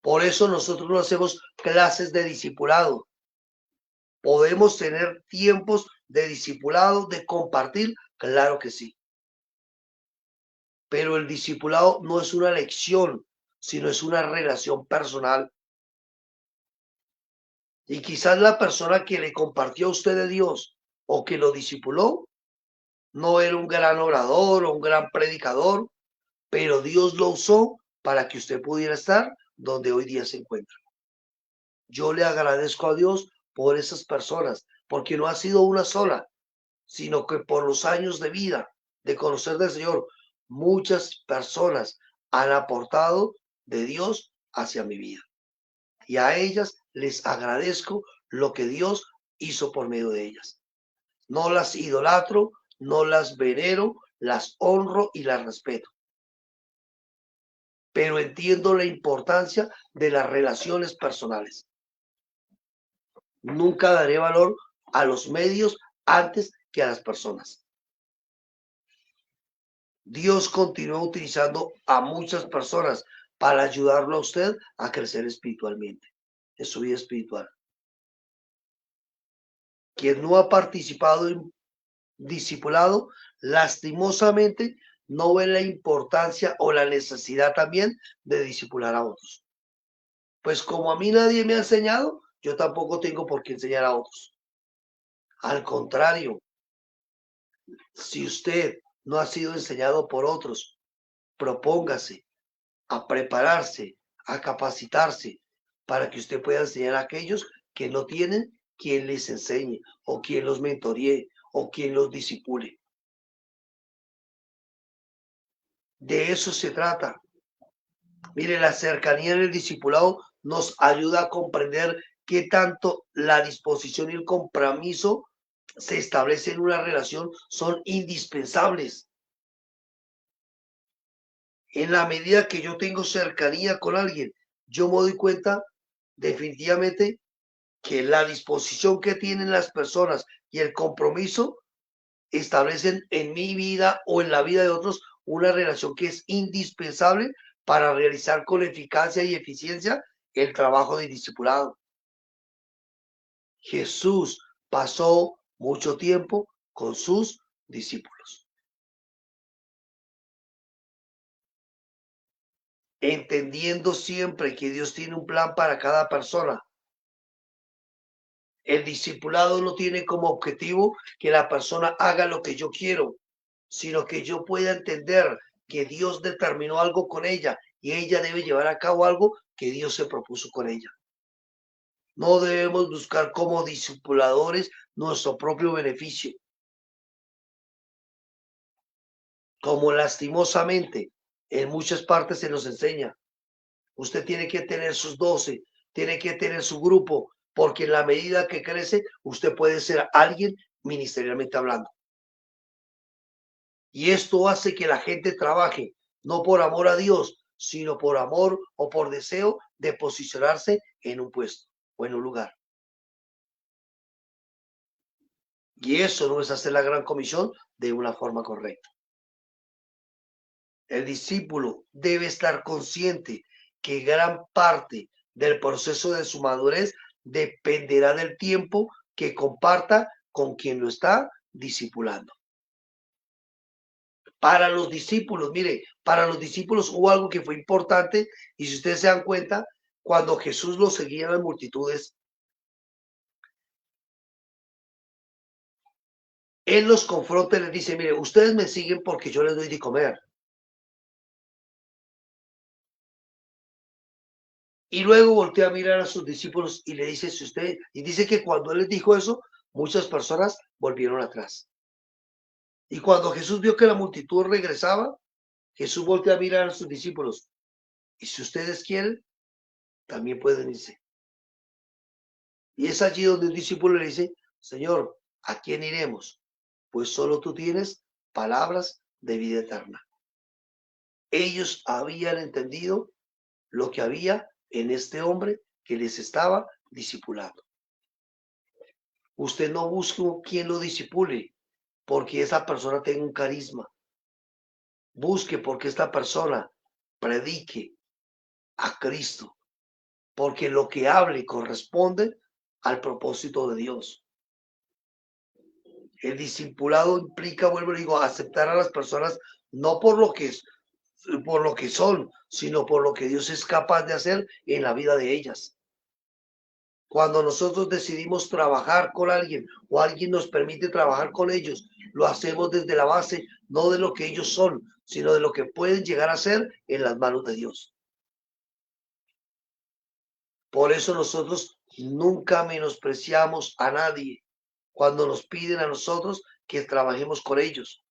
Por eso nosotros no hacemos clases de discipulado. ¿Podemos tener tiempos de discipulado, de compartir? Claro que sí. Pero el discipulado no es una lección, sino es una relación personal. Y quizás la persona que le compartió a usted de Dios o que lo discipuló no era un gran orador o un gran predicador, pero Dios lo usó para que usted pudiera estar donde hoy día se encuentra. Yo le agradezco a Dios por esas personas, porque no ha sido una sola, sino que por los años de vida, de conocer del Señor, muchas personas han aportado de Dios hacia mi vida. Y a ellas les agradezco lo que Dios hizo por medio de ellas. No las idolatro, no las venero, las honro y las respeto. Pero entiendo la importancia de las relaciones personales. Nunca daré valor a los medios antes que a las personas. Dios continúa utilizando a muchas personas para ayudarlo a usted a crecer espiritualmente, en su vida espiritual. Quien no ha participado en discipulado, lastimosamente, no ve la importancia o la necesidad también de discipular a otros. Pues como a mí nadie me ha enseñado, yo tampoco tengo por qué enseñar a otros. Al contrario, si usted no ha sido enseñado por otros, propóngase a prepararse, a capacitarse para que usted pueda enseñar a aquellos que no tienen quien les enseñe o quien los mentoree o quien los disipule. De eso se trata. Mire, la cercanía en el discipulado nos ayuda a comprender qué tanto la disposición y el compromiso se establece en una relación son indispensables. En la medida que yo tengo cercanía con alguien, yo me doy cuenta definitivamente que la disposición que tienen las personas y el compromiso establecen en mi vida o en la vida de otros una relación que es indispensable para realizar con eficacia y eficiencia el trabajo de discipulado. Jesús pasó mucho tiempo con sus discípulos, entendiendo siempre que Dios tiene un plan para cada persona. El discipulado no tiene como objetivo que la persona haga lo que yo quiero, sino que yo pueda entender que Dios determinó algo con ella y ella debe llevar a cabo algo que Dios se propuso con ella. No debemos buscar como discipuladores nuestro propio beneficio. Como lastimosamente en muchas partes se nos enseña. Usted tiene que tener sus 12, tiene que tener su grupo, porque en la medida que crece, usted puede ser alguien ministerialmente hablando. Y esto hace que la gente trabaje, no por amor a Dios, sino por amor o por deseo de posicionarse en un puesto o en un lugar. Y eso no es hacer la gran comisión de una forma correcta. El discípulo debe estar consciente que gran parte del proceso de su madurez dependerá del tiempo que comparta con quien lo está discipulando. Para los discípulos, mire, para los discípulos hubo algo que fue importante y si ustedes se dan cuenta, cuando Jesús los seguía en las multitudes, Él los confronta y les dice, mire, ustedes me siguen porque yo les doy de comer. Y luego voltea a mirar a sus discípulos y le dice, si usted, y dice que cuando él les dijo eso, muchas personas volvieron atrás. Y cuando Jesús vio que la multitud regresaba, Jesús voltea a mirar a sus discípulos. Y si ustedes quieren, también pueden irse. Y es allí donde un discípulo le dice, Señor, ¿a quién iremos? Pues solo tú tienes palabras de vida eterna. Ellos habían entendido lo que había en este hombre que les estaba discipulando. Usted no busque quien lo disipule, porque esa persona tenga un carisma. Busque porque esta persona predique a Cristo, porque lo que hable corresponde al propósito de Dios. El discipulado implica, vuelvo y digo, aceptar a las personas no por lo que son, sino por lo que Dios es capaz de hacer en la vida de ellas. Cuando nosotros decidimos trabajar con alguien o alguien nos permite trabajar con ellos, lo hacemos desde la base, no de lo que ellos son, sino de lo que pueden llegar a ser en las manos de Dios. Por eso nosotros nunca menospreciamos a nadie cuando nos piden a nosotros que trabajemos con ellos.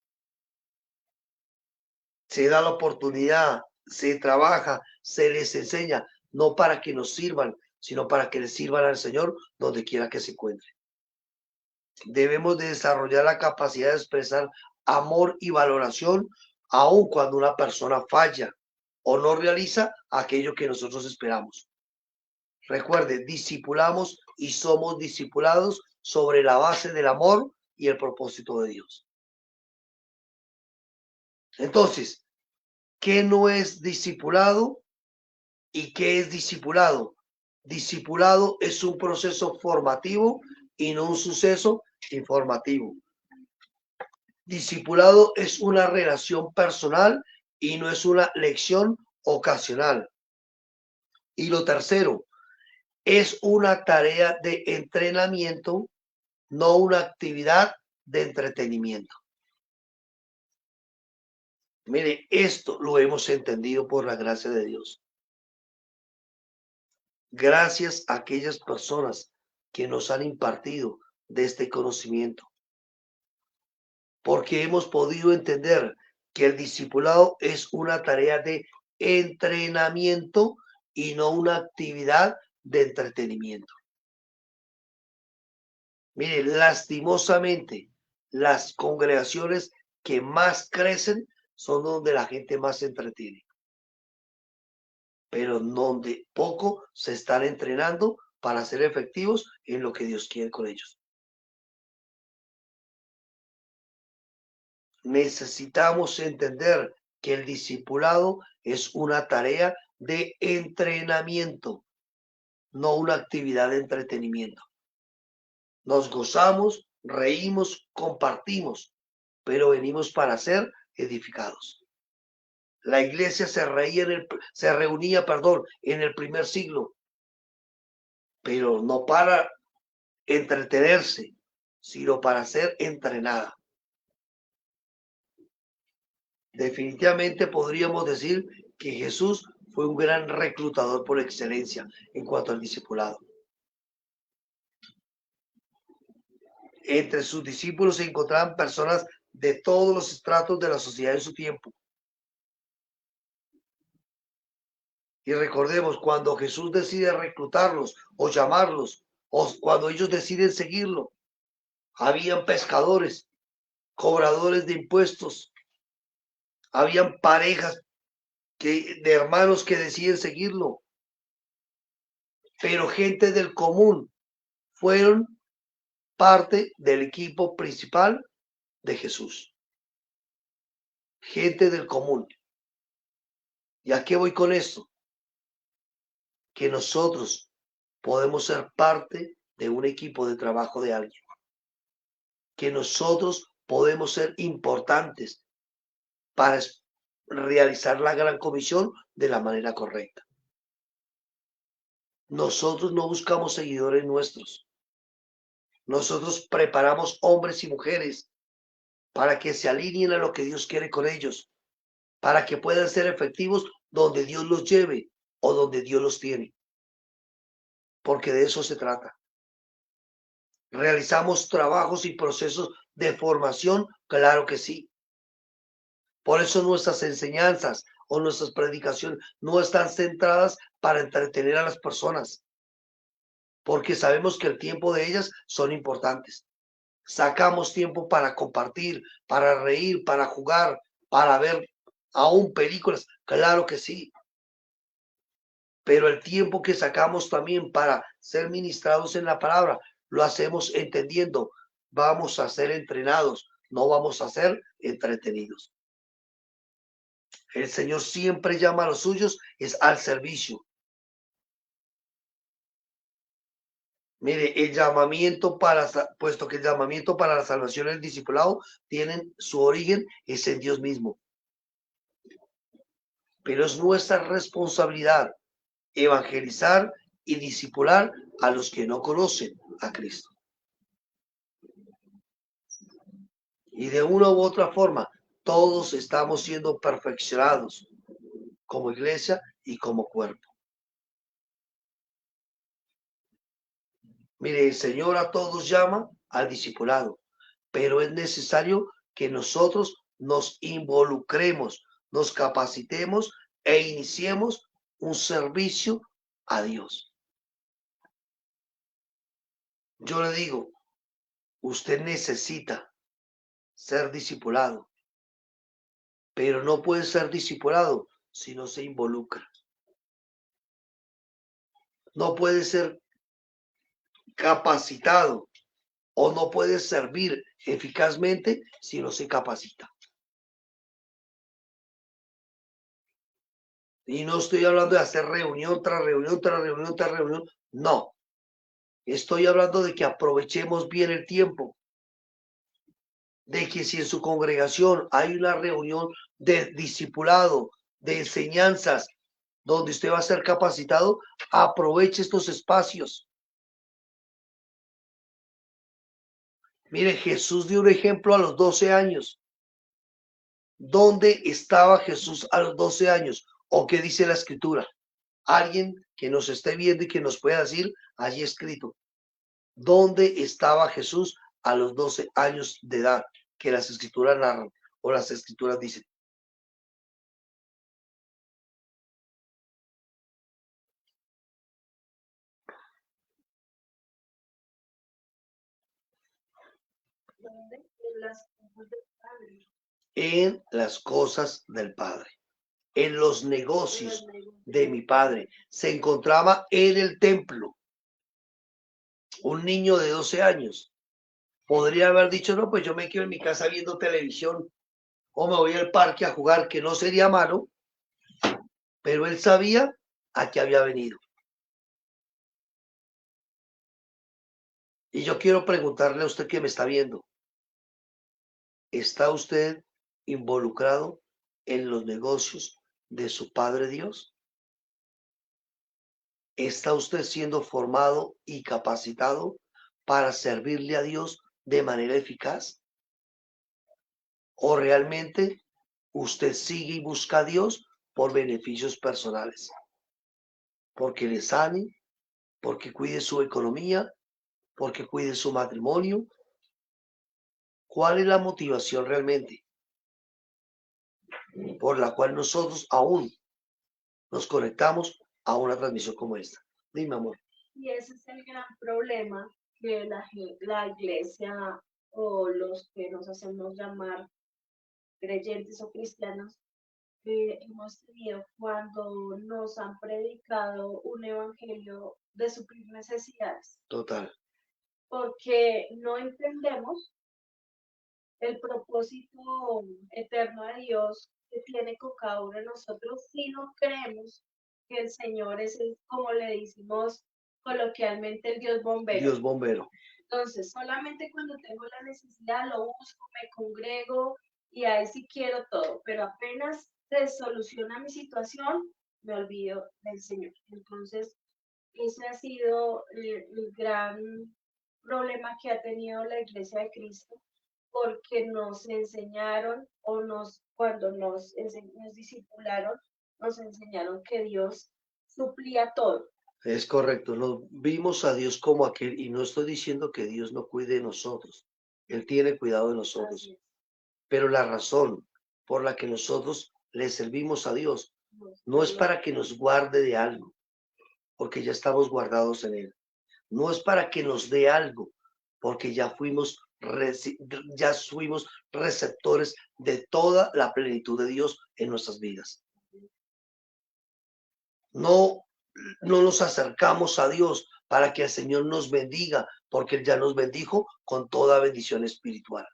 Se da la oportunidad, se trabaja, se les enseña, no para que nos sirvan, sino para que les sirvan al Señor donde quiera que se encuentre. Debemos de desarrollar la capacidad de expresar amor y valoración aun cuando una persona falla o no realiza aquello que nosotros esperamos. Recuerde, discipulamos y somos discipulados sobre la base del amor y el propósito de Dios. Entonces, ¿qué no es discipulado y qué es discipulado? Discipulado es un proceso formativo y no un suceso informativo. Discipulado es una relación personal y no es una lección ocasional. Y lo tercero, es una tarea de entrenamiento, no una actividad de entretenimiento. Mire, esto lo hemos entendido por la gracia de Dios. Gracias a aquellas personas que nos han impartido de este conocimiento. Porque hemos podido entender que el discipulado es una tarea de entrenamiento y no una actividad de entretenimiento. Mire, lastimosamente, las congregaciones que más crecen son donde la gente más se entretiene, pero donde poco se están entrenando para ser efectivos en lo que Dios quiere con ellos. Necesitamos entender que el discipulado es una tarea de entrenamiento, no una actividad de entretenimiento. Nos gozamos, reímos, compartimos, pero venimos para ser edificados. La iglesia se reunía en el primer siglo, pero no para entretenerse, sino para ser entrenada. Definitivamente podríamos decir que Jesús fue un gran reclutador por excelencia en cuanto al discipulado. Entre sus discípulos se encontraban personas de todos los estratos de la sociedad en su tiempo. Y recordemos, cuando Jesús decide reclutarlos o llamarlos, o cuando ellos deciden seguirlo, habían pescadores, cobradores de impuestos, habían parejas de hermanos que deciden seguirlo, pero gente del común fueron parte del equipo principal de Jesús. Gente del común. ¿Y a qué voy con esto? Que nosotros podemos ser parte de un equipo de trabajo de alguien. Que nosotros podemos ser importantes para realizar la gran comisión de la manera correcta. Nosotros no buscamos seguidores nuestros. Nosotros preparamos hombres y mujeres para que se alineen a lo que Dios quiere con ellos, para que puedan ser efectivos donde Dios los lleve o donde Dios los tiene. Porque de eso se trata. ¿Realizamos trabajos y procesos de formación? Claro que sí. Por eso nuestras enseñanzas o nuestras predicaciones no están centradas para entretener a las personas, porque sabemos que el tiempo de ellas son importantes. Sacamos tiempo para compartir, para reír, para jugar, para ver aún películas, claro que sí. Pero el tiempo que sacamos también para ser ministrados en la palabra, lo hacemos entendiendo, vamos a ser entrenados, no vamos a ser entretenidos. El Señor siempre llama a los suyos, es al servicio. Mire, el llamamiento puesto que el llamamiento para la salvación y el discipulado tienen su origen, es en Dios mismo. Pero es nuestra responsabilidad evangelizar y discipular a los que no conocen a Cristo. Y de una u otra forma, todos estamos siendo perfeccionados como iglesia y como cuerpo. Mire, el Señor a todos llama al discipulado, pero es necesario que nosotros nos involucremos, nos capacitemos e iniciemos un servicio a Dios. Yo le digo, usted necesita ser discipulado, pero no puede ser discipulado si no se involucra. No puede ser capacitado o no puede servir eficazmente si no se capacita. Y no estoy hablando de hacer reunión tras reunión, tras reunión, tras reunión. No. Estoy hablando de que aprovechemos bien el tiempo. De que si en su congregación hay una reunión de discipulado, de enseñanzas, donde usted va a ser capacitado, aproveche estos espacios. Mire, Jesús dio un ejemplo a los 12 años. ¿Dónde estaba Jesús a los 12 años? ¿O qué dice la escritura? Alguien que nos esté viendo y que nos pueda decir allí escrito. ¿Dónde estaba Jesús a los 12 años de edad? Que las escrituras narran o las escrituras dicen. En las cosas del Padre, en los negocios de mi Padre. Se encontraba en el templo un niño de 12 años. Podría haber dicho, no, pues yo me quedo en mi casa viendo televisión o me voy al parque a jugar, que no sería malo, pero él sabía a qué había venido. Y yo quiero preguntarle a usted que me está viendo, ¿está usted involucrado en los negocios de su Padre Dios? ¿Está usted siendo formado y capacitado para servirle a Dios de manera eficaz? ¿O realmente usted sigue y busca a Dios por beneficios personales? Porque le sane, porque cuide su economía, porque cuide su matrimonio. ¿Cuál es la motivación realmente por la cual nosotros aún nos conectamos a una transmisión como esta? Dime, amor. Y ese es el gran problema que la iglesia o los que nos hacemos llamar creyentes o cristianos hemos tenido cuando nos han predicado un evangelio de suplir necesidades, Total. porque no entendemos el propósito eterno de Dios que tiene con cada uno de nosotros si no creemos que el Señor es, como le decimos coloquialmente, el Dios bombero. Dios bombero. Entonces, solamente cuando tengo la necesidad lo busco, me congrego y ahí sí quiero todo, pero apenas se soluciona mi situación, me olvido del Señor. Entonces, ese ha sido el gran problema que ha tenido la Iglesia de Cristo, porque nos enseñaron o cuando nos discipularon, nos enseñaron que Dios suplía todo. Es correcto, no vimos a Dios como aquel, y no estoy diciendo que Dios no cuide de nosotros, Él tiene cuidado de nosotros, pero la razón por la que nosotros le servimos a Dios no es para que nos guarde de algo, porque ya estamos guardados en Él, no es para que nos dé algo, porque ya fuimos receptores de toda la plenitud de Dios en nuestras vidas. No nos acercamos a Dios para que el Señor nos bendiga, porque Él ya nos bendijo con toda bendición espiritual.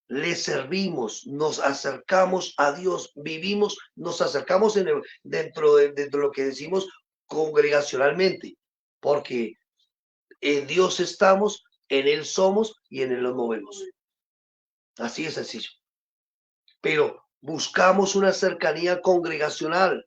Le servimos, nos acercamos a Dios, vivimos, nos acercamos dentro de lo que decimos congregacionalmente, porque en Dios estamos, en Él somos y en Él nos movemos. Así de sencillo. Pero buscamos una cercanía congregacional,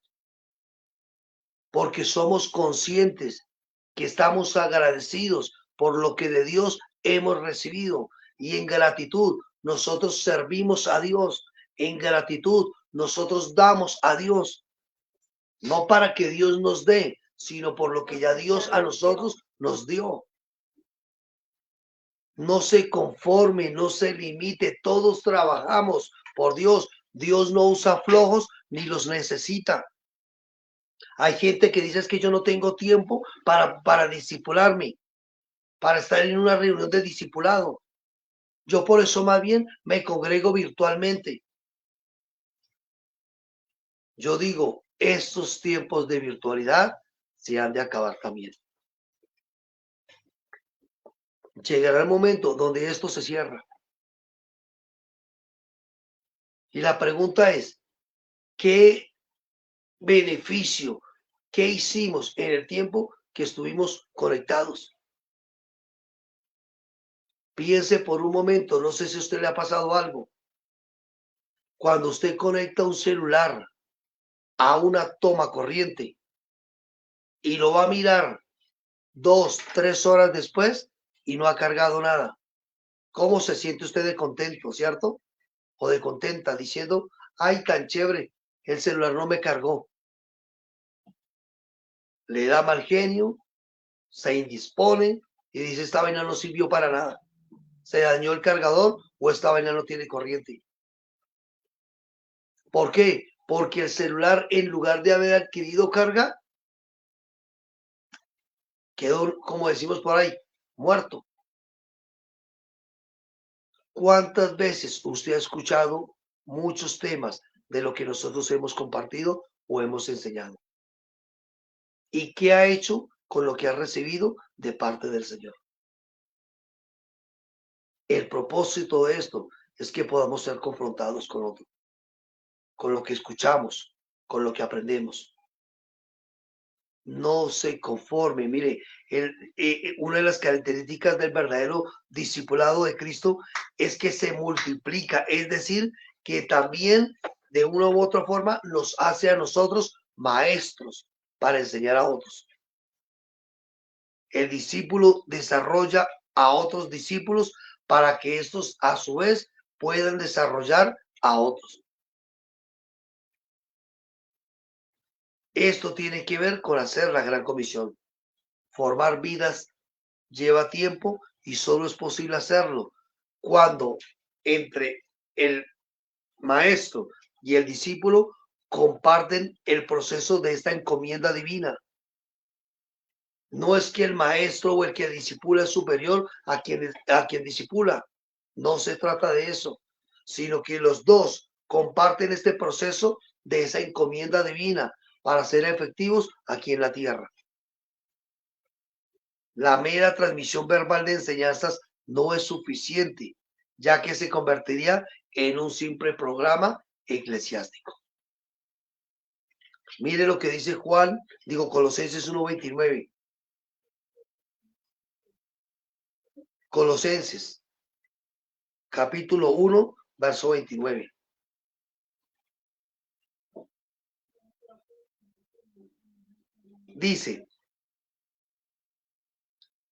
porque somos conscientes que estamos agradecidos por lo que de Dios hemos recibido, y en gratitud nosotros servimos a Dios, en gratitud nosotros damos a Dios, no para que Dios nos dé, sino por lo que ya Dios a nosotros nos dio. No se conforme, no se limite, todos trabajamos por Dios. Dios no usa flojos ni los necesita. Hay gente que dice es que yo no tengo tiempo para discipularme, para estar en una reunión de discipulado. Yo por eso más bien me congrego virtualmente. Yo digo, estos tiempos de virtualidad se han de acabar también. Llegará el momento donde esto se cierra. Y la pregunta es, ¿qué beneficio, qué hicimos en el tiempo que estuvimos conectados? Piense por un momento, no sé si a usted le ha pasado algo. Cuando usted conecta un celular a una toma corriente y lo va a mirar 2, 3 horas después y no ha cargado nada, ¿cómo se siente usted de contento, cierto? O de contenta, diciendo, ay, tan chévere, el celular no me cargó. Le da mal genio, se indispone y dice, esta vaina no sirvió para nada. Se dañó el cargador o esta vaina no tiene corriente. ¿Por qué? Porque el celular, en lugar de haber adquirido carga, quedó, como decimos por ahí, muerto. ¿Cuántas veces usted ha escuchado muchos temas de lo que nosotros hemos compartido o hemos enseñado? ¿Y qué ha hecho con lo que ha recibido de parte del Señor? El propósito de esto es que podamos ser confrontados con otro, con lo que escuchamos, con lo que aprendemos. No se conforme. Mire, una de las características del verdadero discipulado de Cristo es que se multiplica, es decir, que también de una u otra forma nos hace a nosotros maestros para enseñar a otros. El discípulo desarrolla a otros discípulos para que estos a su vez puedan desarrollar a otros. Esto tiene que ver con hacer la gran comisión. Formar vidas lleva tiempo y solo es posible hacerlo cuando entre el maestro y el discípulo comparten el proceso de esta encomienda divina. No es que el maestro o el que discipula es superior a quien discipula. No se trata de eso, sino que los dos comparten este proceso de esa encomienda divina para ser efectivos aquí en la tierra. La mera transmisión verbal de enseñanzas no es suficiente, ya que se convertiría en un simple programa eclesiástico. Mire lo que dice Colosenses 1:29. Colosenses, capítulo 1, verso 29. Dice,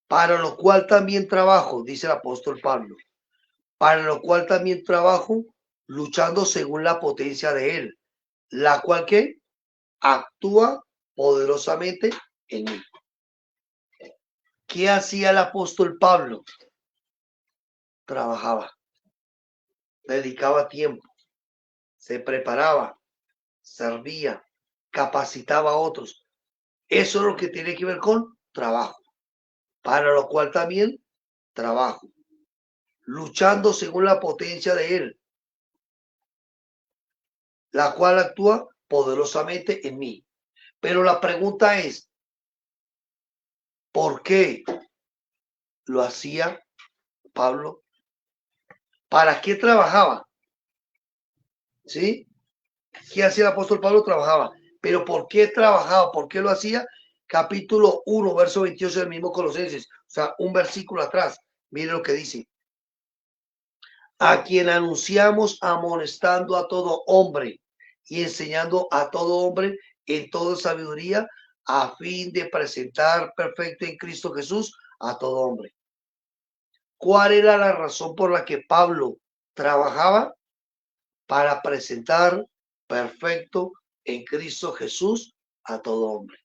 para lo cual también trabajo, dice el apóstol Pablo, para lo cual también trabajo, luchando según la potencia de él, la cual que actúa poderosamente en mí. ¿Qué hacía el apóstol Pablo? Trabajaba, dedicaba tiempo, se preparaba, servía, capacitaba a otros. Eso es lo que tiene que ver con trabajo, para lo cual también trabajo, luchando según la potencia de él, la cual actúa poderosamente en mí. Pero la pregunta es, ¿por qué lo hacía Pablo? ¿Para qué trabajaba? ¿Sí? ¿Qué hacía el apóstol Pablo? Trabajaba. ¿Pero por qué trabajaba? ¿Por qué lo hacía? Capítulo 1, verso 28 del mismo Colosenses. O sea, un versículo atrás. Mire lo que dice. A quien anunciamos amonestando a todo hombre y enseñando a todo hombre en toda sabiduría, a fin de presentar perfecto en Cristo Jesús a todo hombre. ¿Cuál era la razón por la que Pablo trabajaba? Para presentar perfecto en Cristo Jesús a todo hombre.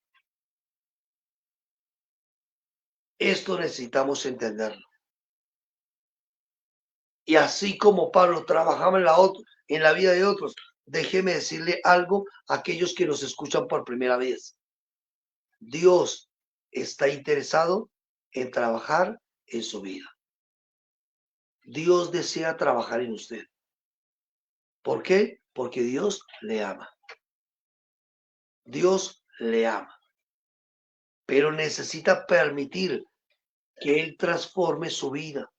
Esto necesitamos entenderlo. Y así como Pablo trabajaba en la vida de otros, déjeme decirle algo a aquellos que nos escuchan por primera vez. Dios está interesado en trabajar en su vida. Dios desea trabajar en usted. ¿Por qué? Porque Dios le ama. Dios le ama. Pero necesita permitir que Él transforme su vida,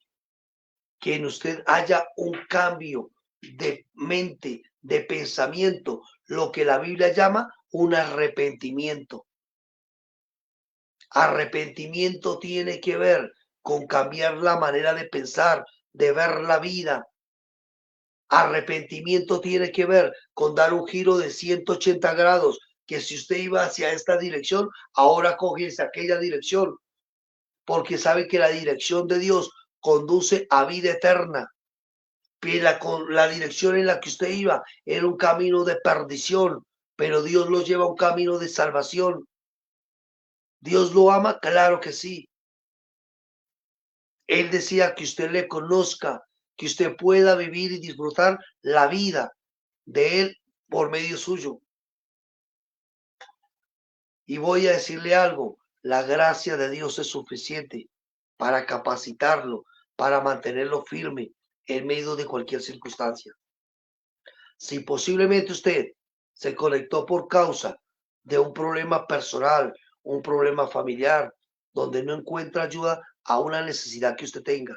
que en usted haya un cambio de mente, de pensamiento, lo que la Biblia llama un arrepentimiento. Arrepentimiento tiene que ver con cambiar la manera de pensar, de ver la vida. Arrepentimiento tiene que ver con dar un giro de 180 grados, que si usted iba hacia esta dirección, ahora coge hacia aquella dirección, porque sabe que la dirección de Dios conduce a vida eterna. La dirección en la que usted iba era un camino de perdición, pero Dios lo lleva a un camino de salvación. ¿Dios lo ama? Claro que sí. Él decía que usted le conozca, que usted pueda vivir y disfrutar la vida de Él por medio suyo. Y voy a decirle algo, la gracia de Dios es suficiente para capacitarlo, para mantenerlo firme en medio de cualquier circunstancia. Si posiblemente usted se conectó por causa de un problema personal, un problema familiar, donde no encuentra ayuda a una necesidad que usted tenga,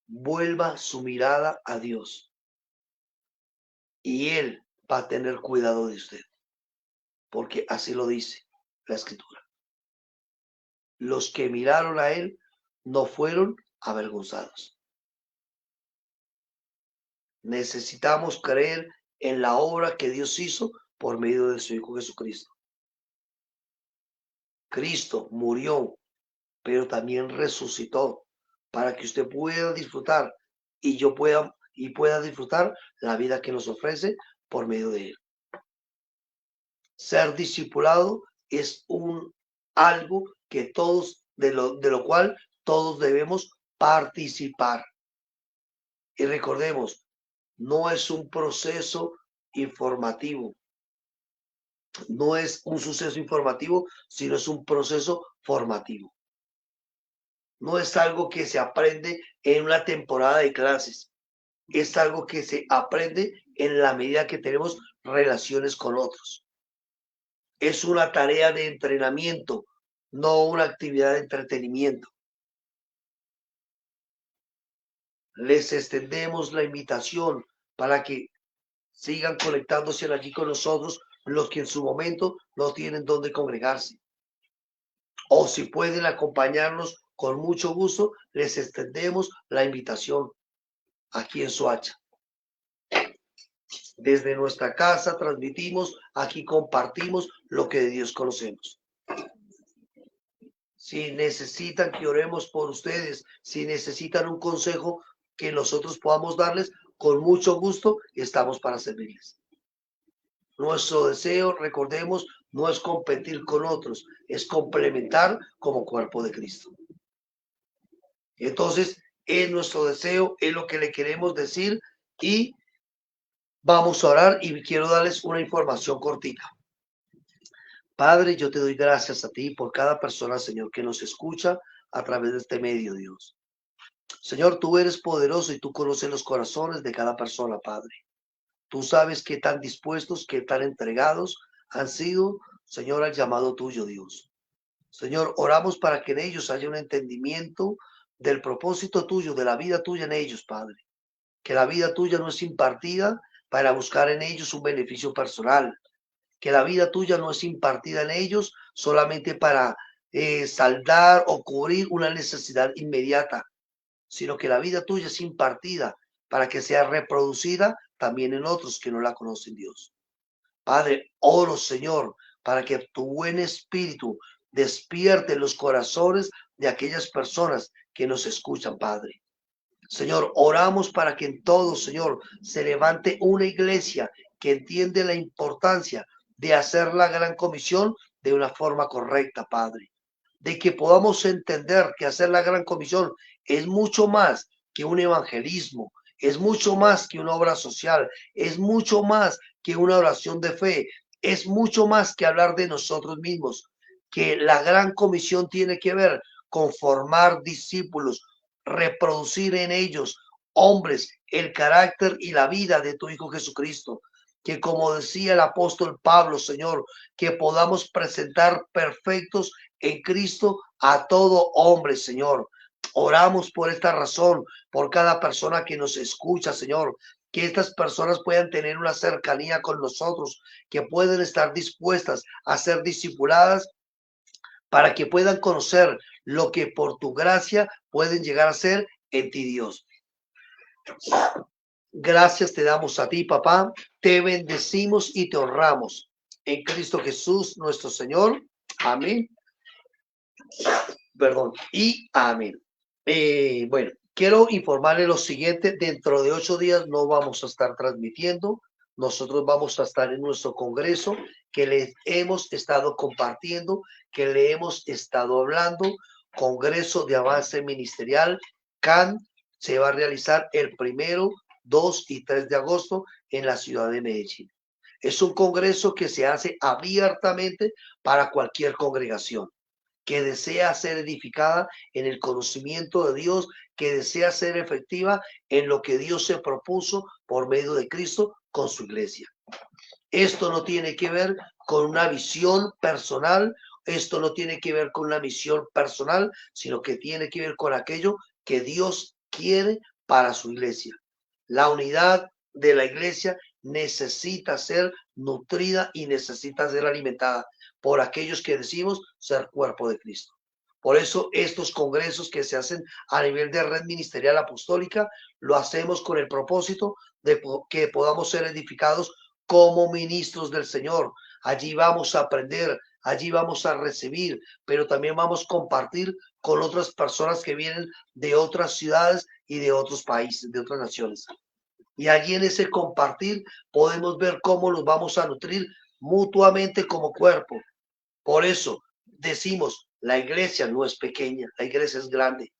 vuelva su mirada a Dios y Él va a tener cuidado de usted, porque así lo dice la Escritura. Los que miraron a Él no fueron avergonzados. Necesitamos creer en la obra que Dios hizo por medio de su Hijo Jesucristo. Cristo murió, pero también resucitó para que usted pueda disfrutar y yo pueda disfrutar la vida que nos ofrece por medio de él. Ser discipulado es algo que todos, de lo cual todos debemos participar. Y recordemos, no es un proceso informativo, no es un suceso informativo, sino es un proceso formativo. No es algo que se aprende en una temporada de clases, es algo que se aprende en la medida que tenemos relaciones con otros. Es una tarea de entrenamiento, no una actividad de entretenimiento. Les extendemos la invitación para que sigan conectándose allí con nosotros los que en su momento no tienen dónde congregarse. O si pueden acompañarnos, con mucho gusto, les extendemos la invitación aquí en Soacha. Desde nuestra casa transmitimos, aquí compartimos lo que de Dios conocemos. Si necesitan que oremos por ustedes, si necesitan un consejo que nosotros podamos darles, con mucho gusto estamos para servirles. Nuestro deseo, recordemos, no es competir con otros, es complementar como cuerpo de Cristo. Entonces, es nuestro deseo, es lo que le queremos decir y vamos a orar y quiero darles una información cortita. Padre, yo te doy gracias a ti por cada persona, Señor, que nos escucha a través de este medio, Dios. Señor, tú eres poderoso y tú conoces los corazones de cada persona, Padre. Tú sabes qué tan dispuestos, qué tan entregados han sido, Señor, al llamado tuyo, Dios. Señor, oramos para que en ellos haya un entendimiento del propósito tuyo, de la vida tuya en ellos, Padre. Que la vida tuya no es impartida para buscar en ellos un beneficio personal. Que la vida tuya no es impartida en ellos solamente para saldar o cubrir una necesidad inmediata, sino que la vida tuya es impartida para que sea reproducida también en otros que no la conocen, Dios. Padre, oro, Señor, para que tu buen espíritu despierte los corazones de aquellas personas que nos escuchan, Padre. Señor, oramos para que en todo, Señor, se levante una iglesia que entiende la importancia de hacer la gran comisión de una forma correcta, Padre. De que podamos entender que hacer la gran comisión es mucho más que un evangelismo, es mucho más que una obra social, es mucho más que una oración de fe, es mucho más que hablar de nosotros mismos, que la gran comisión tiene que ver con formar discípulos, reproducir en ellos, hombres, el carácter y la vida de tu Hijo Jesucristo. Que como decía el apóstol Pablo, Señor, que podamos presentar perfectos en Cristo a todo hombre, Señor. Oramos por esta razón, por cada persona que nos escucha, Señor. Que estas personas puedan tener una cercanía con nosotros, que puedan estar dispuestas a ser discipuladas para que puedan conocer lo que por tu gracia pueden llegar a ser en ti, Dios. Gracias te damos a ti, papá. Te bendecimos y te honramos. En Cristo Jesús, nuestro Señor. Amén. Perdón. Y amén. Bueno, quiero informarle lo siguiente. Dentro de 8 días no vamos a estar transmitiendo. Nosotros vamos a estar en nuestro congreso que les hemos estado compartiendo, que le hemos estado hablando. Congreso de Avance Ministerial, CAN, se va a realizar el 1, 2 y 3 de agosto en la ciudad de Medellín. Es un congreso que se hace abiertamente para cualquier congregación que desea ser edificada en el conocimiento de Dios, que desea ser efectiva en lo que Dios se propuso por medio de Cristo con su iglesia. Esto no tiene que ver con una visión personal, esto no tiene que ver con una misión personal, sino que tiene que ver con aquello que Dios quiere para su iglesia. La unidad de la iglesia necesita ser nutrida y necesita ser alimentada por aquellos que decimos ser cuerpo de Cristo. Por eso estos congresos que se hacen a nivel de red ministerial apostólica, lo hacemos con el propósito de que podamos ser edificados como ministros del Señor. Allí vamos a aprender allí vamos a recibir, pero también vamos a compartir con otras personas que vienen de otras ciudades y de otros países, de otras naciones. Y allí en ese compartir podemos ver cómo nos vamos a nutrir mutuamente como cuerpo. Por eso decimos, la iglesia no es pequeña, la iglesia es grande.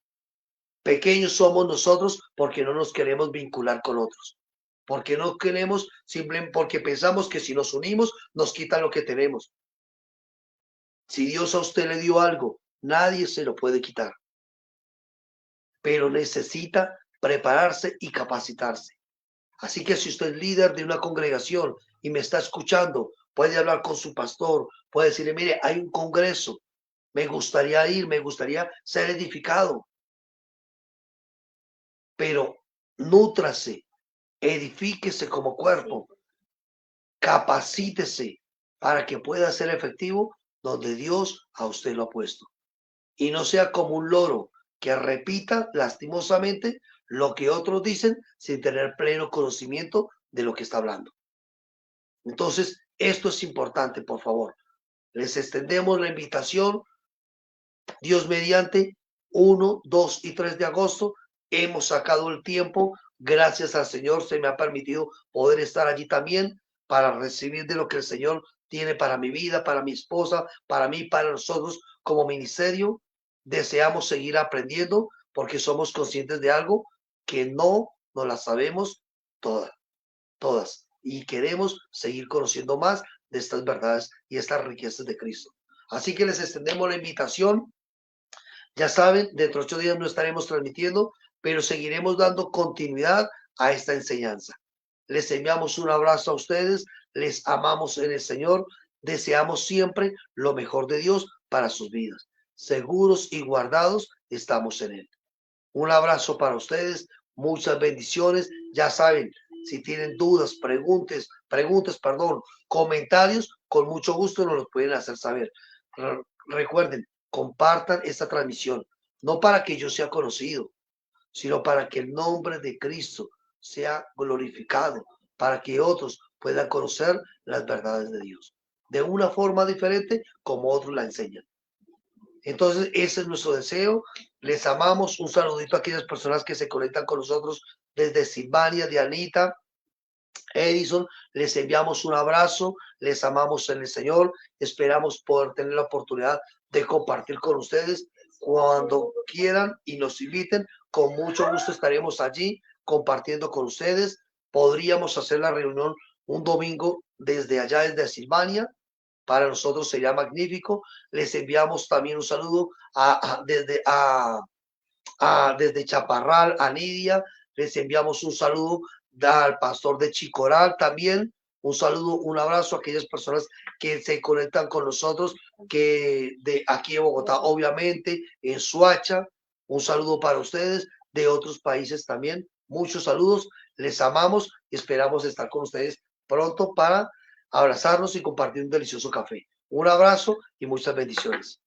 Pequeños somos nosotros porque no nos queremos vincular con otros. Porque no queremos, simplemente porque pensamos que si nos unimos nos quitan lo que tenemos. Si Dios a usted le dio algo, nadie se lo puede quitar. Pero necesita prepararse y capacitarse. Así que si usted es líder de una congregación y me está escuchando, puede hablar con su pastor, puede decirle, mire, hay un congreso, me gustaría ir, me gustaría ser edificado, pero nútrase, edifíquese como cuerpo, capacítese para que pueda ser efectivo donde Dios a usted lo ha puesto. Y no sea como un loro que repita lastimosamente lo que otros dicen sin tener pleno conocimiento de lo que está hablando. Entonces, esto es importante, por favor. Les extendemos la invitación. Dios mediante, 1, 2 y 3 de agosto, hemos sacado el tiempo. Gracias al Señor se me ha permitido poder estar allí también para recibir de lo que el Señor tiene para mi vida, para mi esposa, para mí, para nosotros como ministerio. Deseamos seguir aprendiendo porque somos conscientes de algo que no nos la sabemos todas. Y queremos seguir conociendo más de estas verdades y estas riquezas de Cristo. Así que les extendemos la invitación. Ya saben, dentro de 8 días no estaremos transmitiendo, pero seguiremos dando continuidad a esta enseñanza. Les enviamos un abrazo a ustedes, les amamos en el Señor, deseamos siempre lo mejor de Dios para sus vidas. Seguros y guardados estamos en Él. Un abrazo para ustedes, muchas bendiciones. Ya saben, si tienen dudas, comentarios, con mucho gusto nos los pueden hacer saber. Recuerden, compartan esta transmisión, no para que yo sea conocido, sino para que el nombre de Cristo sea glorificado, para que otros puedan conocer las verdades de Dios, de una forma diferente como otros la enseñan. Entonces, ese es nuestro deseo. Les amamos. Un saludito a aquellas personas que se conectan con nosotros desde Silvania, Dianita, Edison. Les enviamos un abrazo. Les amamos en el Señor. Esperamos poder tener la oportunidad de compartir con ustedes cuando quieran y nos inviten. Con mucho gusto estaremos allí compartiendo con ustedes. Podríamos hacer la reunión un domingo desde allá, desde Silvania. Para nosotros sería magnífico. Les enviamos también un saludo desde Chaparral, a Nidia. Les enviamos un saludo al pastor de Chicoral también. Un saludo, un abrazo a aquellas personas que se conectan con nosotros, que de aquí en Bogotá, obviamente, en Suacha. Un saludo para ustedes, de otros países también. Muchos saludos. Les amamos y esperamos estar con ustedes pronto para abrazarnos y compartir un delicioso café. Un abrazo y muchas bendiciones.